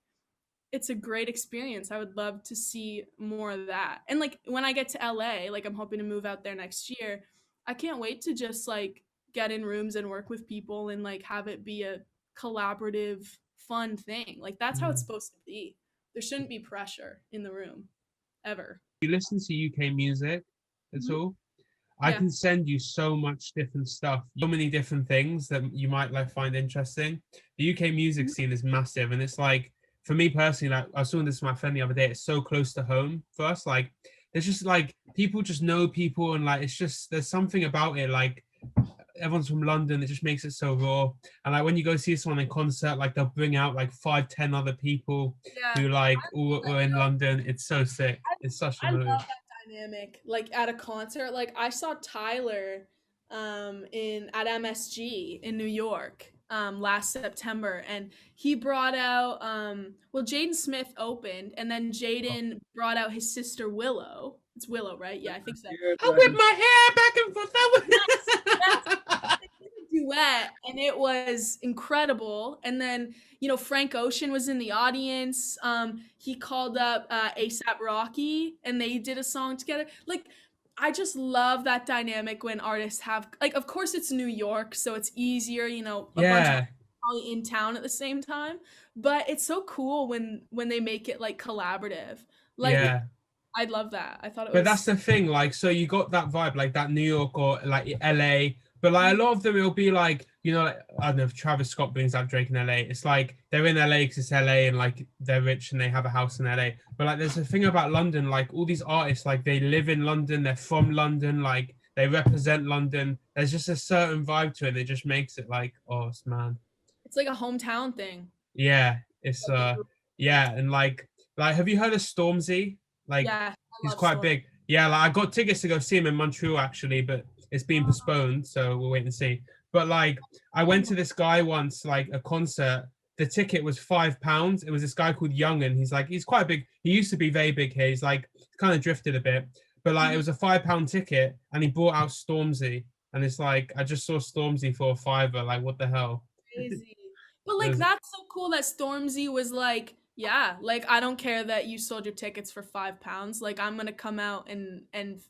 it's a great experience. I would love to see more of that. And like when I get to LA, like I'm hoping to move out there next year, I can't wait to just like get in rooms and work with people and like have it be a collaborative fun thing. Like that's how it's supposed to be. There shouldn't be pressure in the room ever. You listen to UK music at Mhm. all? I Yeah. can send you so much different stuff, so many different things that you might like find interesting. The UK music Mhm. scene is massive, and it's like for me personally, like I was talking this to my friend the other day, it's so close to home for us. Like there's just like people just know people, and like it's just there's something about it. Like everyone's from London, it just makes it so raw. And like when you go see someone in concert, like they'll bring out like 5, 10 other people Yeah. who like all are in London. It's so sick. It's such a I love move. that dynamic. Like at a concert, like I saw Tyler in at MSG in New York last September and he brought out well Jaden Smith opened and then Jaden brought out his sister Willow. It's Willow, right? Yeah, I think so. I whip my hair back and forth. Yes, yes. They duet, and it was incredible. And then, you know, Frank Ocean was in the audience. He called up ASAP Rocky, and they did a song together. Like, I just love that dynamic when artists have, like, of course it's New York, so it's easier, you know, a bunch of Yeah, probably in town at the same time. But it's so cool when they make it like collaborative. Like, yeah. I love that. I thought it But that's was the thing, like, so you got that vibe, like that New York or like LA, but like a lot of them, it'll be like, you know, like, I don't know if Travis Scott brings out Drake in LA. It's like they're in LA because it's LA and like they're rich and they have a house in LA. But like, there's a thing about London, like all these artists, like they live in London, they're from London, like they represent London. There's just a certain vibe to it that just makes it like, oh, it's man. it's like a hometown thing. Yeah, it's yeah, and like have you heard of Stormzy? Like Yeah, I he's love quite Storm. big. Yeah, like I got tickets to go see him in Montreal actually, but it's been postponed, so we'll wait and see. But like I went to this guy once, like a concert. The ticket was £5. It was this guy called Youngin. He's quite big. He used to be very big here. He's like kind of drifted a bit. But like it was a £5 ticket and he brought out Stormzy. And it's like I just saw Stormzy for a fiver. Like what the hell? Crazy. But It like was that's so cool that Stormzy was like, yeah, like I don't care that you sold your tickets for £5. Like I'm gonna come out and and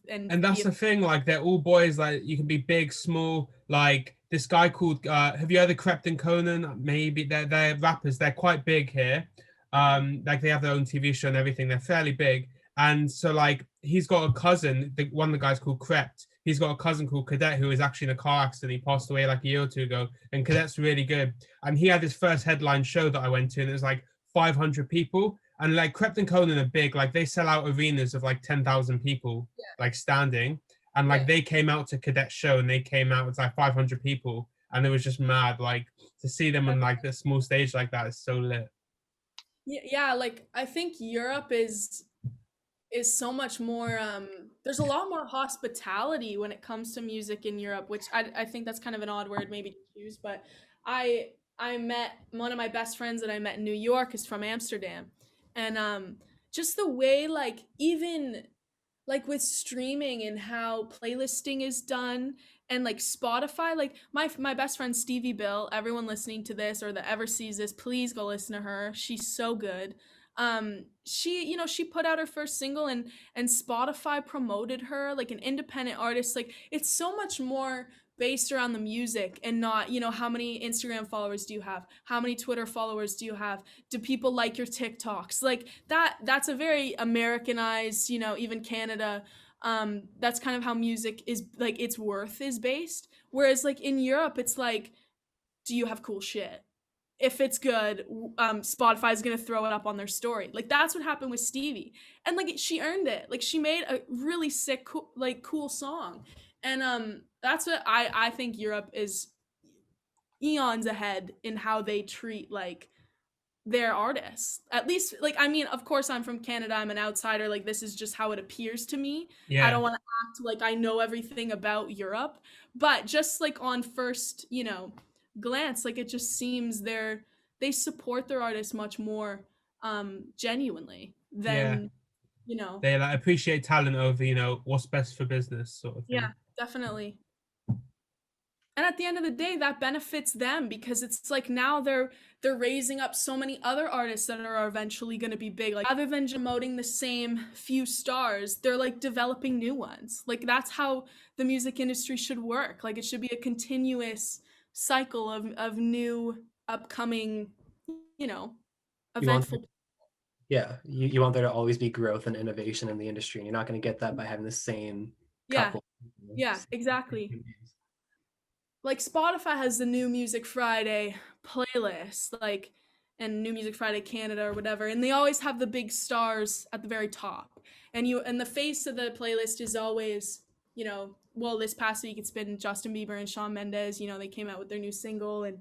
that's be the thing, like they're all boys, like you can be big, small, like this guy called have you heard of Krept and Conan? Maybe they're rappers, they're quite big here. Like they have their own TV show and everything, they're fairly big. And so like he's got a cousin, one of the guys called Krept, he's got a cousin called Cadet who was actually in a car accident. He passed away like a year or two ago, and Cadet's really good. And he had his first headline show that I went to, and it was like 500 people. And like Krept and Conan are big, like they sell out arenas of like 10,000 people, like standing. And like yeah. they came out to Cadet's show and they came out with like 500 people, and it was just mad. Like to see them on like this small stage like that is so lit. Yeah, like I think Europe is so much more there's a lot more hospitality when it comes to music in Europe, which I think that's kind of an odd word maybe to choose, but I met one of my best friends that I met in New York is from Amsterdam. And just the way like even like with streaming and how playlisting is done and like Spotify, like my best friend Stevie Bill, everyone listening to this or that ever sees this, please go listen to her. She's so good. She, you know, she put out her first single and Spotify promoted her like an independent artist. Like it's so much more based around the music and not, you know, how many Instagram followers do you have? How many Twitter followers do you have? Do people like your TikToks? Like that's a very Americanized, you know, even Canada. That's kind of how music is like its worth is based. Whereas like in Europe, it's like, do you have cool shit? If it's good, Spotify is gonna throw it up on their story. Like that's what happened with Stevie, and like she earned it. Like she made a really sick, cool song, and that's what I think Europe is eons ahead in how they treat like their artists. At least like I mean, of course I'm from Canada, I'm an outsider, like this is just how it appears to me. I Yeah, don't want to act like I know everything about Europe, but just like on first, you know, glance, like it just seems they support their artists much more genuinely yeah. than, you know. They like appreciate talent over, you know, what's best for business sort of thing. Yeah, definitely. And at the end of the day that benefits them because it's like now they're raising up so many other artists that are eventually going to be big, like rather than promoting the same few stars, they're like developing new ones. Like that's how the music industry should work. Like it should be a continuous cycle of new upcoming, you know, You want, eventful. yeah, you want there to always be growth and innovation in the industry, and you're not going to get that by having the same Yeah, couple. yeah, exactly. Like Spotify has the New Music Friday playlist, like, and New Music Friday Canada or whatever, and they always have the big stars at the very top. And the face of the playlist is always, you know, well, this past week it's been Justin Bieber and Shawn Mendes, you know, they came out with their new single. And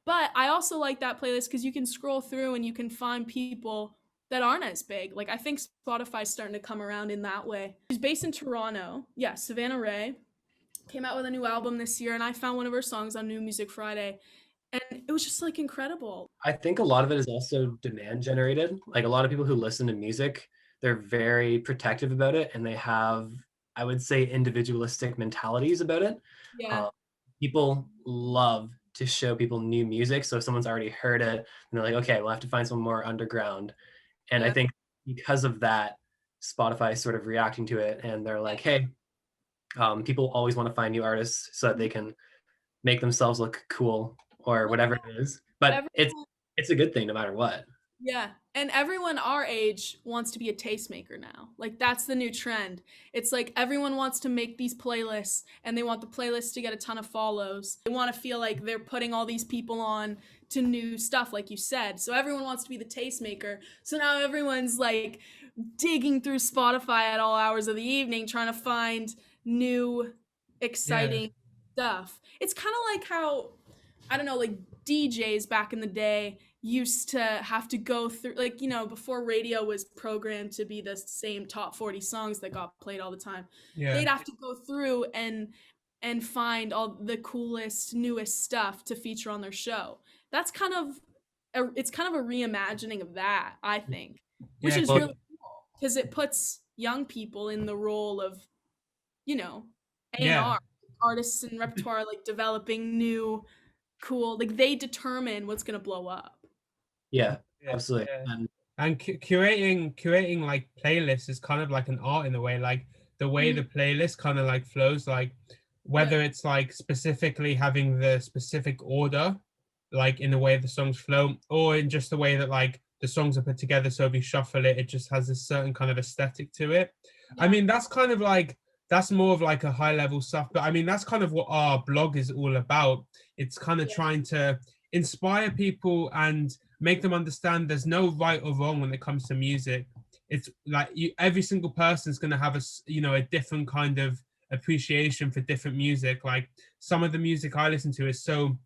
but I also like that playlist because you can scroll through and you can find people that aren't as big. Like I think Spotify's starting to come around in that way. She's based in Toronto. Yeah, Savannah Ray came out with a new album this year, and I found one of her songs on New Music Friday, and it was just like incredible. I think a lot of it is also demand generated. Like a lot of people who listen to music, they're very protective about it, and they have, I would say, individualistic mentalities about it. Yeah. Um, people love to show people new music. So if someone's already heard it, and they're like, okay, we'll have to find some more underground. And I Yeah. think because of that, Spotify is sort of reacting to it, and they're like, hey, people always want to find new artists so that they can make themselves look cool or Well, whatever it is. But everyone, it's a good thing no matter what. yeah, and everyone our age wants to be a tastemaker now. Like that's the new trend. It's like everyone wants to make these playlists and they want the playlists to get a ton of follows. They want to feel like they're putting all these people on to new stuff like you said. So everyone wants to be the tastemaker. So now everyone's like digging through Spotify at all hours of the evening trying to find new exciting stuff. It's kind of like how I don't know, like DJs back in the day used to have to go through, like, you know, before radio was programmed to be the same top 40 songs that got played all the time. Yeah. They'd have to go through and find all the coolest, newest stuff to feature on their show. That's kind of it's kind of a reimagining of that, I think, which is well- really cool because it puts young people in the role of, you know, A&R, artists and repertoire, like developing new cool, like they determine what's gonna blow up. Yeah, absolutely. Yeah. And And curating like playlists is kind of like an art in a way, like the way the playlist kind of like flows, like whether it's like specifically having the specific order, like in the way the songs flow, or in just the way that like the songs are put together. So if you shuffle it, it just has a certain kind of aesthetic to it. I mean, that's kind of like, that's more of like a high level stuff, but I mean, that's kind of what our blog is all about. It's kind of trying to inspire people and make them understand there's no right or wrong when it comes to music. It's like every single person's going to have a different kind of appreciation for different music. Like some of the music I listen to is so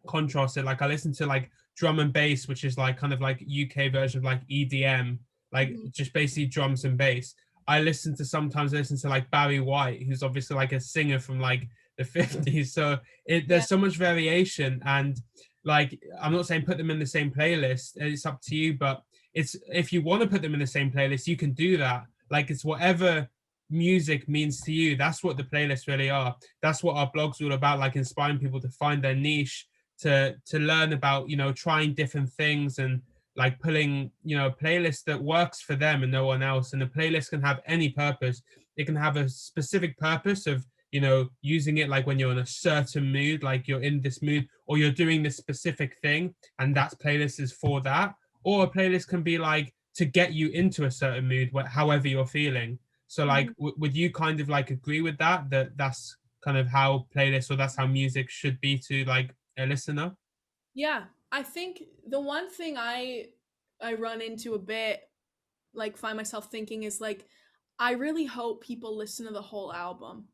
contrasted. Like I listen to like drum and bass, which is like kind of like UK version of like EDM, like just basically drums and bass. Sometimes I listen to like Barry White, who's obviously like a singer from like the 50s. So there's so much variation, and like I'm not saying put them in the same playlist. It's up to you, but it's if you want to put them in the same playlist, you can do that. Like it's whatever music means to you. That's what the playlists really are. That's what our blog's all about, like inspiring people to find their niche, to learn about, you know, trying different things and like pulling, you know, a playlist that works for them and no one else. And the playlist can have any purpose. It can have a specific purpose of, you know, using it like when you're in a certain mood, like you're in this mood or you're doing this specific thing, and that playlist is for that. Or a playlist can be like to get you into a certain mood, however you're feeling. So like, would you kind of like agree with that that's kind of how playlists, or that's how music should be to like a listener? Yeah, I think the one thing I run into a bit, like find myself thinking, is like I really hope people listen to the whole album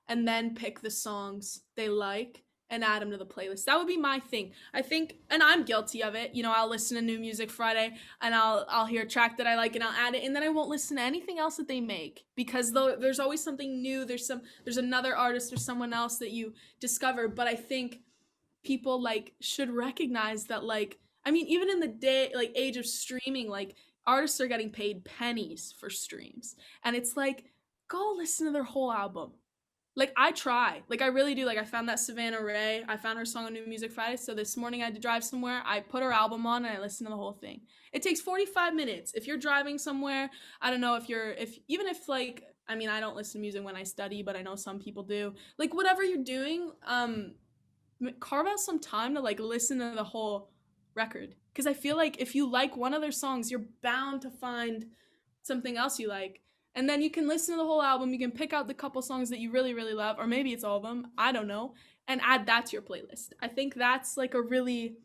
and then pick the songs they like and add them to the playlist. That would be my thing. I think, and I'm guilty of it. You know, I'll listen to New Music Friday and I'll hear a track that I like and I'll add it, and then I won't listen to anything else that they make because there's always something new. There's another artist or someone else that you discover. But I think people like should recognize that, like, I mean, even in the day, like, age of streaming, like, artists are getting paid pennies for streams, and it's like, go listen to their whole album. Like, I try, like, I really do. Like, I found that Savannah Ray, I found her song on New Music Friday, so this morning I had to drive somewhere, I put her album on and I listened to the whole thing. It takes 45 minutes. If you're driving somewhere, I don't know, even if like, I mean, I don't listen to music when I study, but I know some people do. Like, whatever you're doing, carve out some time to like listen to the whole record, because I feel like if you like one of their songs, you're bound to find something else you like, and then you can listen to the whole album. You can pick out the couple songs that you really, really love, or maybe it's all of them, I don't know, and add that to your playlist. I think that's like a really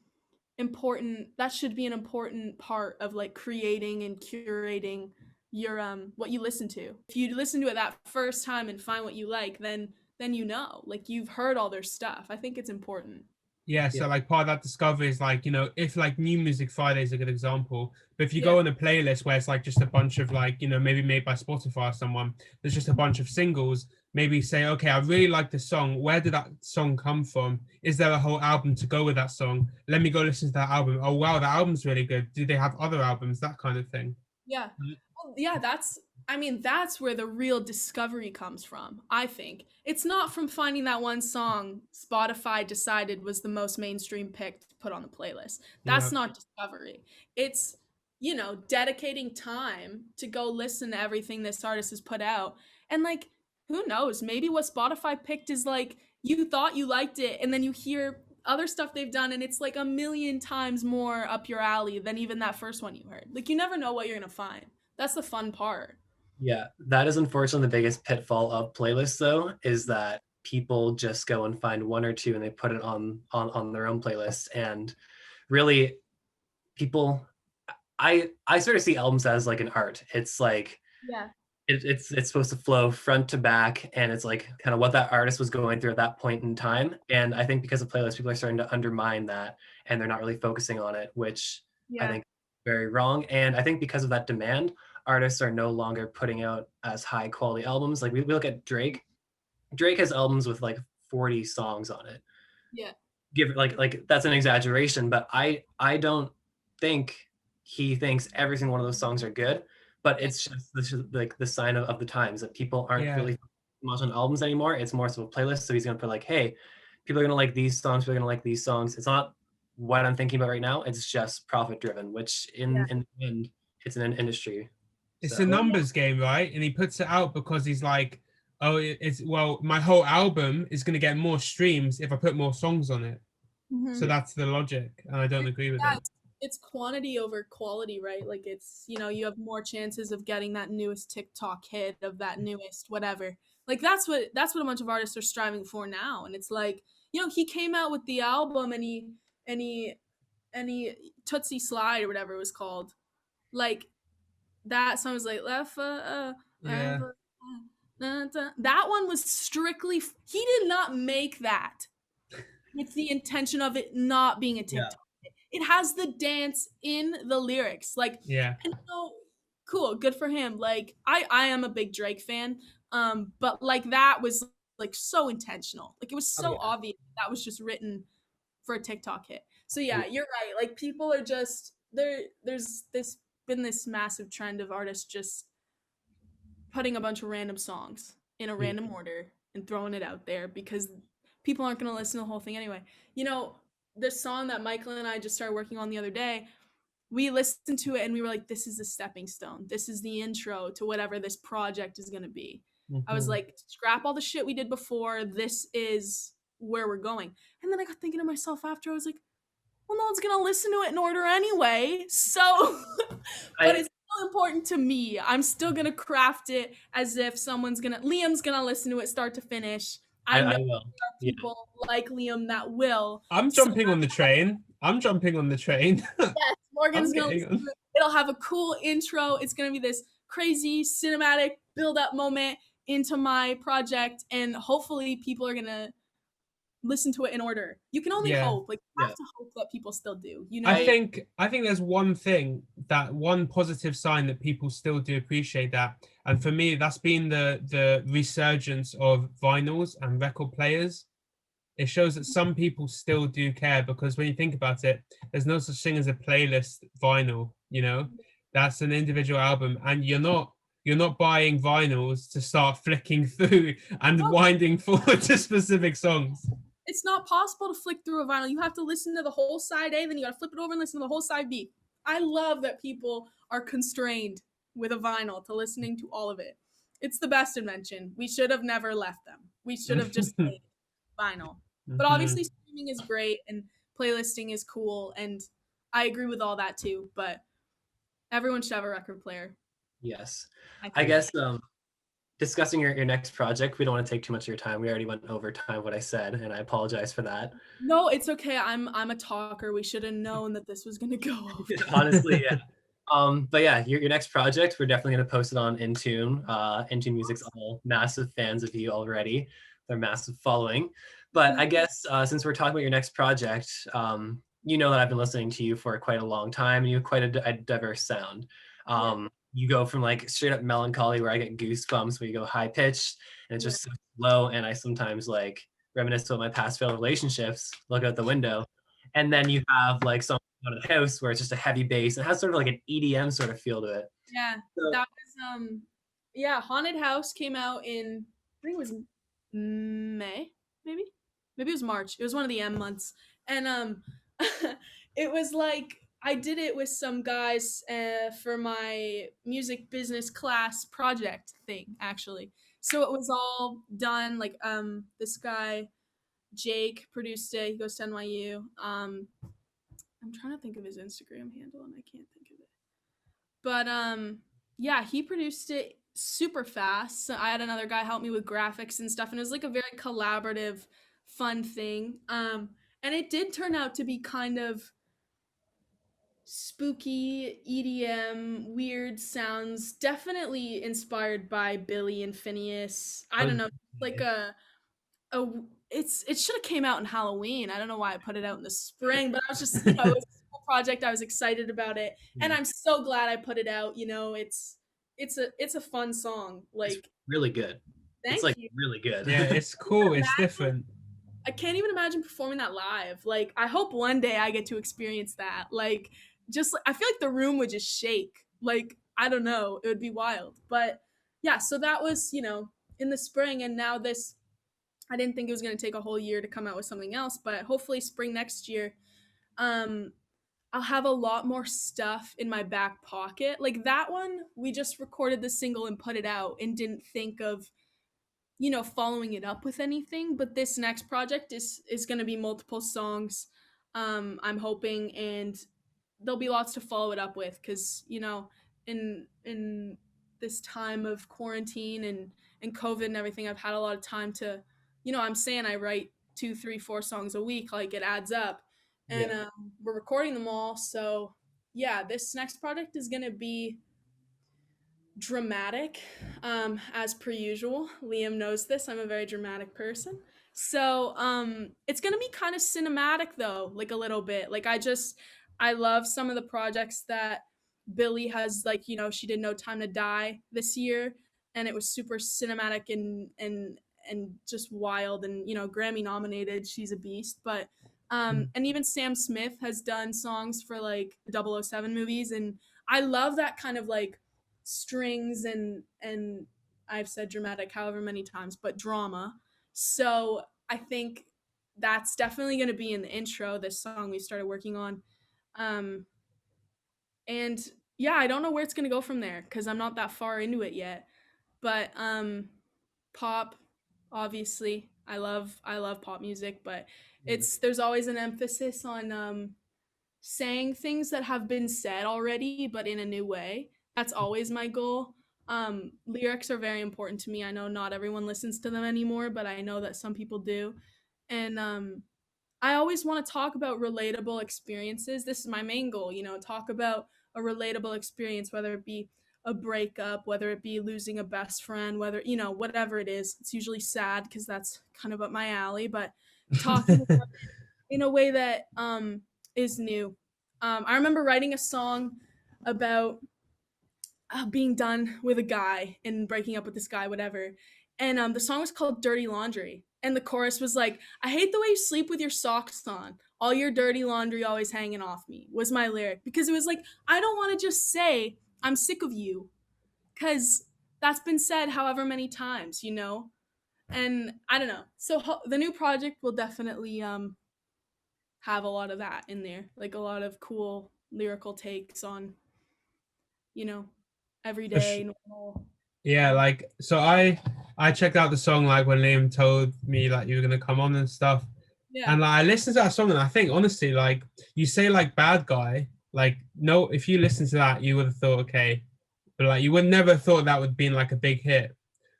important, that should be an important part of like creating and curating your what you listen to. If you listen to it that first time and find what you like, then you know, like, you've heard all their stuff. I think it's important. Yeah, so like part of that discovery is like, you know, if like New Music Friday is a good example, but if you go on a playlist where it's like just a bunch of like, you know, maybe made by Spotify or someone, there's just a bunch of singles, maybe say, okay, I really like this song. Where did that song come from? Is there a whole album to go with that song? Let me go listen to that album. Oh, wow, the album's really good. Do they have other albums? That kind of thing. Yeah. Well, yeah, that's I mean, that's where the real discovery comes from, I think. It's not from finding that one song Spotify decided was the most mainstream pick to put on the playlist. Yeah. That's not discovery. It's, dedicating time to go listen to everything this artist has put out. And like, who knows? Maybe what Spotify picked is like, you thought you liked it, and then you hear other stuff they've done, and it's like a million times more up your alley than even that first one you heard. Like, you never know what you're going to find. That's the fun part. Yeah, that is unfortunately the biggest pitfall of playlists, though, is that people just go and find one or two and they put it on their own playlist. And really, people, I sort of see albums as like an art. It's like Yeah. it's supposed to flow front to back, and it's like kind of what that artist was going through at that point in time. And I think because of playlists, people are starting to undermine that, and they're not really focusing on it, which I think is very wrong. And I think because of that demand, artists are no longer putting out as high quality albums. Like we look at Drake. Drake has albums with like 40 songs on it. Yeah. Give like that's an exaggeration, but I don't think he thinks every single one of those songs are good. But it's just this is like the sign of the times that people aren't really much on albums anymore. It's more so a playlist. So he's gonna put like, hey, people are gonna like these songs. People are gonna like these songs. It's not what I'm thinking about right now. It's just profit driven, which in the end, it's an industry. It's So. a numbers game, right? And he puts it out because he's like, oh, my whole album is going to get more streams if I put more songs on it. Mm-hmm. So that's the logic, and I don't agree with it. It's quantity over quality, right? Like it's, you have more chances of getting that newest TikTok hit, of that newest whatever. Like that's what a bunch of artists are striving for now. And it's like, he came out with the album, and he Tootsie Slide or whatever it was called. Like that song was like that one was strictly, he did not make that with the intention of it not being a TikTok. It has the dance in the lyrics. Like, and cool, good for him. Like I am a big Drake fan. But like that was like so intentional. Like it was so obvious that was just written for a TikTok hit. So yeah, you're right. Like people are just there's been this massive trend of artists just putting a bunch of random songs in a random order and throwing it out there because people aren't going to listen to the whole thing anyway. This song that Michael and I just started working on the other day, we listened to it and we were like, this is a stepping stone. This is the intro to whatever this project is going to be. I was like, scrap all the shit we did before. This is where we're going. And then I got thinking to myself after, I was like, well, no one's going to listen to it in order anyway. So, but it's still important to me. I'm still going to craft it as if Liam's going to listen to it start to finish. I know there are people like Liam that will. I'm jumping on the train. Yes, Morgan's going to listen to it. It'll have a cool intro. It's going to be this crazy cinematic build-up moment into my project, and hopefully people are going to listen to it in order. You can only hope. Like you have to hope that people still do. I think there's one positive sign that people still do appreciate that, and for me, that's been the resurgence of vinyls and record players. It shows that some people still do care, because when you think about it, there's no such thing as a playlist vinyl. That's an individual album, and you're not buying vinyls to start flicking through and winding forward to specific songs. It's not possible to flick through a vinyl. You have to listen to the whole side A, then you got to flip it over and listen to the whole side B. I love that people are constrained with a vinyl to listening to all of it. It's the best invention. We should have never left them. We should have just made vinyl. But obviously streaming is great and playlisting is cool, and I agree with all that too, but everyone should have a record player. Yes. I guess discussing your next project, we don't want to take too much of your time. We already went over time what I said, and I apologize for that. No, it's okay. I'm a talker. We should have known that this was going to go over. Honestly, yeah. But yeah, your next project, we're definitely going to post it on Intune. Intune Music's all massive fans of you already. They're massive following. But I guess since we're talking about your next project, you know that I've been listening to you for quite a long time, and you have quite a diverse sound. You go from like straight up melancholy where I get goosebumps, where you go high pitched and it's just so slow, and I sometimes like reminisce about my past failed relationships, look out the window, and then you have like something out of the house where it's just a heavy bass and it has sort of like an EDM sort of feel to it. Yeah, so, that was Yeah, Haunted House came out in, I think it was May, maybe? Maybe it was March. It was one of the M months. And it was like I did it with some guys for my music business class project thing actually. So it was all done like this guy Jake produced it. He goes to NYU. I'm trying to think of his Instagram handle and I can't think of it. But yeah, he produced it super fast. So I had another guy help me with graphics and stuff and it was like a very collaborative fun thing. And it did turn out to be kind of spooky EDM weird sounds, definitely inspired by Billy and Phineas. I don't know, like a it should have came out in Halloween. I don't know why I put it out in the spring, but I was just, it was a cool project. I was excited about it, and I'm so glad I put it out. It's a fun song. It's Like, really good. It's thank like you. really good. Yeah, it's cool. It's different. I can't even imagine performing that live. Like, I hope one day I get to experience that. Like, just I feel like the room would just shake. Like, I don't know, it would be wild. But yeah, so that was in the spring, and now this I didn't think it was going to take a whole year to come out with something else, but hopefully spring next year, um, I'll have a lot more stuff in my back pocket. Like that one, we just recorded the single and put it out and didn't think of, following it up with anything. But this next project is going to be multiple songs. I'm hoping, and there'll be lots to follow it up with because in this time of quarantine and COVID and everything, I've had a lot of time to, I'm saying I write 2, 3, 4 songs a week, like it adds up, and Yeah. we're recording them all. So yeah, this next project is gonna be dramatic, as per usual. Liam knows this. I'm a very dramatic person. So it's gonna be kind of cinematic though, like a little bit. Like I love some of the projects that Billy has, like, she did No Time to Die this year, and it was super cinematic and just wild and Grammy nominated. She's a beast. But and even Sam Smith has done songs for like the 007 movies, and I love that kind of like strings and I've said dramatic however many times, but drama. So I think that's definitely going to be in the intro, this song we started working on. Um, and yeah, I don't know where it's going to go from there because I'm not that far into it yet. But pop, obviously, I love pop music, but there's always an emphasis on saying things that have been said already, but in a new way. That's always my goal. Lyrics are very important to me. I know not everyone listens to them anymore, but I know that some people do. And I always want to talk about relatable experiences. This is my main goal, talk about a relatable experience, whether it be a breakup, whether it be losing a best friend, whether, whatever it is. It's usually sad because that's kind of up my alley, but talking in a way that is new. I remember writing a song about being done with a guy and breaking up with this guy, whatever. And the song was called Dirty Laundry. And the chorus was like, I hate the way you sleep with your socks on. All your dirty laundry always hanging off me, was my lyric. Because it was like, I don't want to just say, I'm sick of you. Because that's been said however many times, And I don't know. So the new project will definitely have a lot of that in there, like a lot of cool lyrical takes on, you know, everyday normal. Yeah, like so I checked out the song like when Liam told me like you were gonna come on and stuff. Yeah. And like I listened to that song and I think honestly, like you say like bad guy, like no, if you listen to that, you would have thought okay, but like you would never thought that would be like a big hit.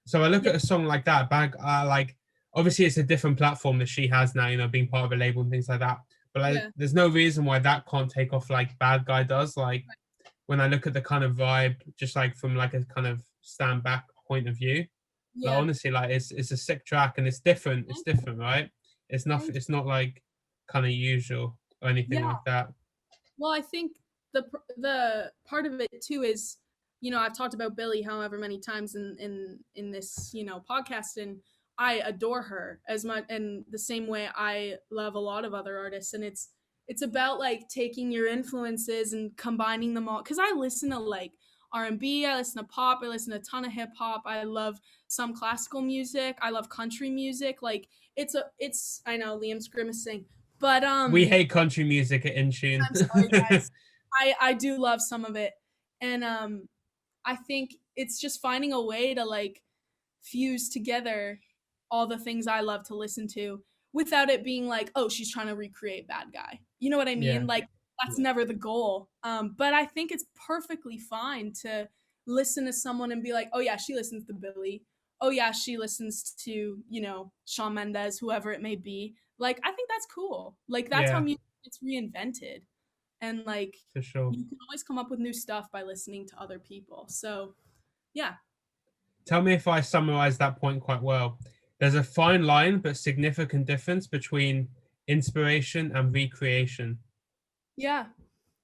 So I look at a song like that, bad like obviously it's a different platform that she has now, being part of a label and things like that. But like, there's no reason why that can't take off like Bad Guy does. Like when I look at the kind of vibe, just like from like a kind of stand back point of view, like honestly, like it's a sick track and it's different. It's different, right? It's not like kind of usual or anything like that. Well, I think the part of it too is, I've talked about Billie however many times in this, podcast, and I adore her as much, and the same way I love a lot of other artists, and it's about like taking your influences and combining them all, because I listen to like R&B, I listen to pop, I listen to a ton of hip hop. I love some classical music. I love country music. Like it's I know Liam's grimacing, but We hate country music at In Tune. I'm sorry guys. I do love some of it. And I think it's just finding a way to like fuse together all the things I love to listen to without it being like, oh, she's trying to recreate Bad Guy. You know what I mean? Yeah. Like that's never the goal. But I think it's perfectly fine to listen to someone and be like, oh yeah, she listens to Billy. Oh yeah, she listens to, you know, Shawn Mendes, whoever it may be. Like I think that's cool. Like that's how Yeah. music gets reinvented. And like For sure. you can always come up with new stuff by listening to other people. So yeah. Tell me if I summarize that point quite well. There's a fine line but significant difference between inspiration and recreation. Yeah,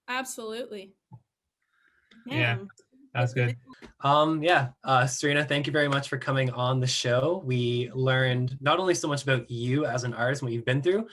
absolutely. Yeah, that's good. Serena, thank you very much for coming on the show. We learned not only so much about you as an artist and what you've been through,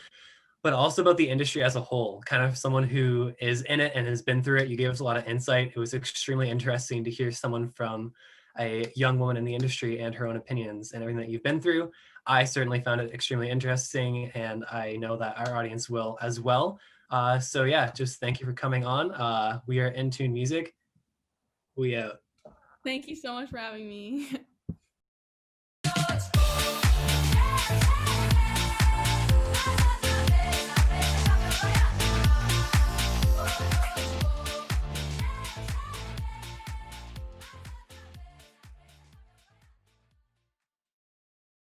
but also about the industry as a whole, kind of someone who is in it and has been through it. You gave us a lot of insight. It was extremely interesting to hear someone from a young woman in the industry and her own opinions and everything that you've been through. I certainly found it extremely interesting, and I know that our audience will as well. Just thank you for coming on. We are In Tune Music. We out. Thank you so much for having me.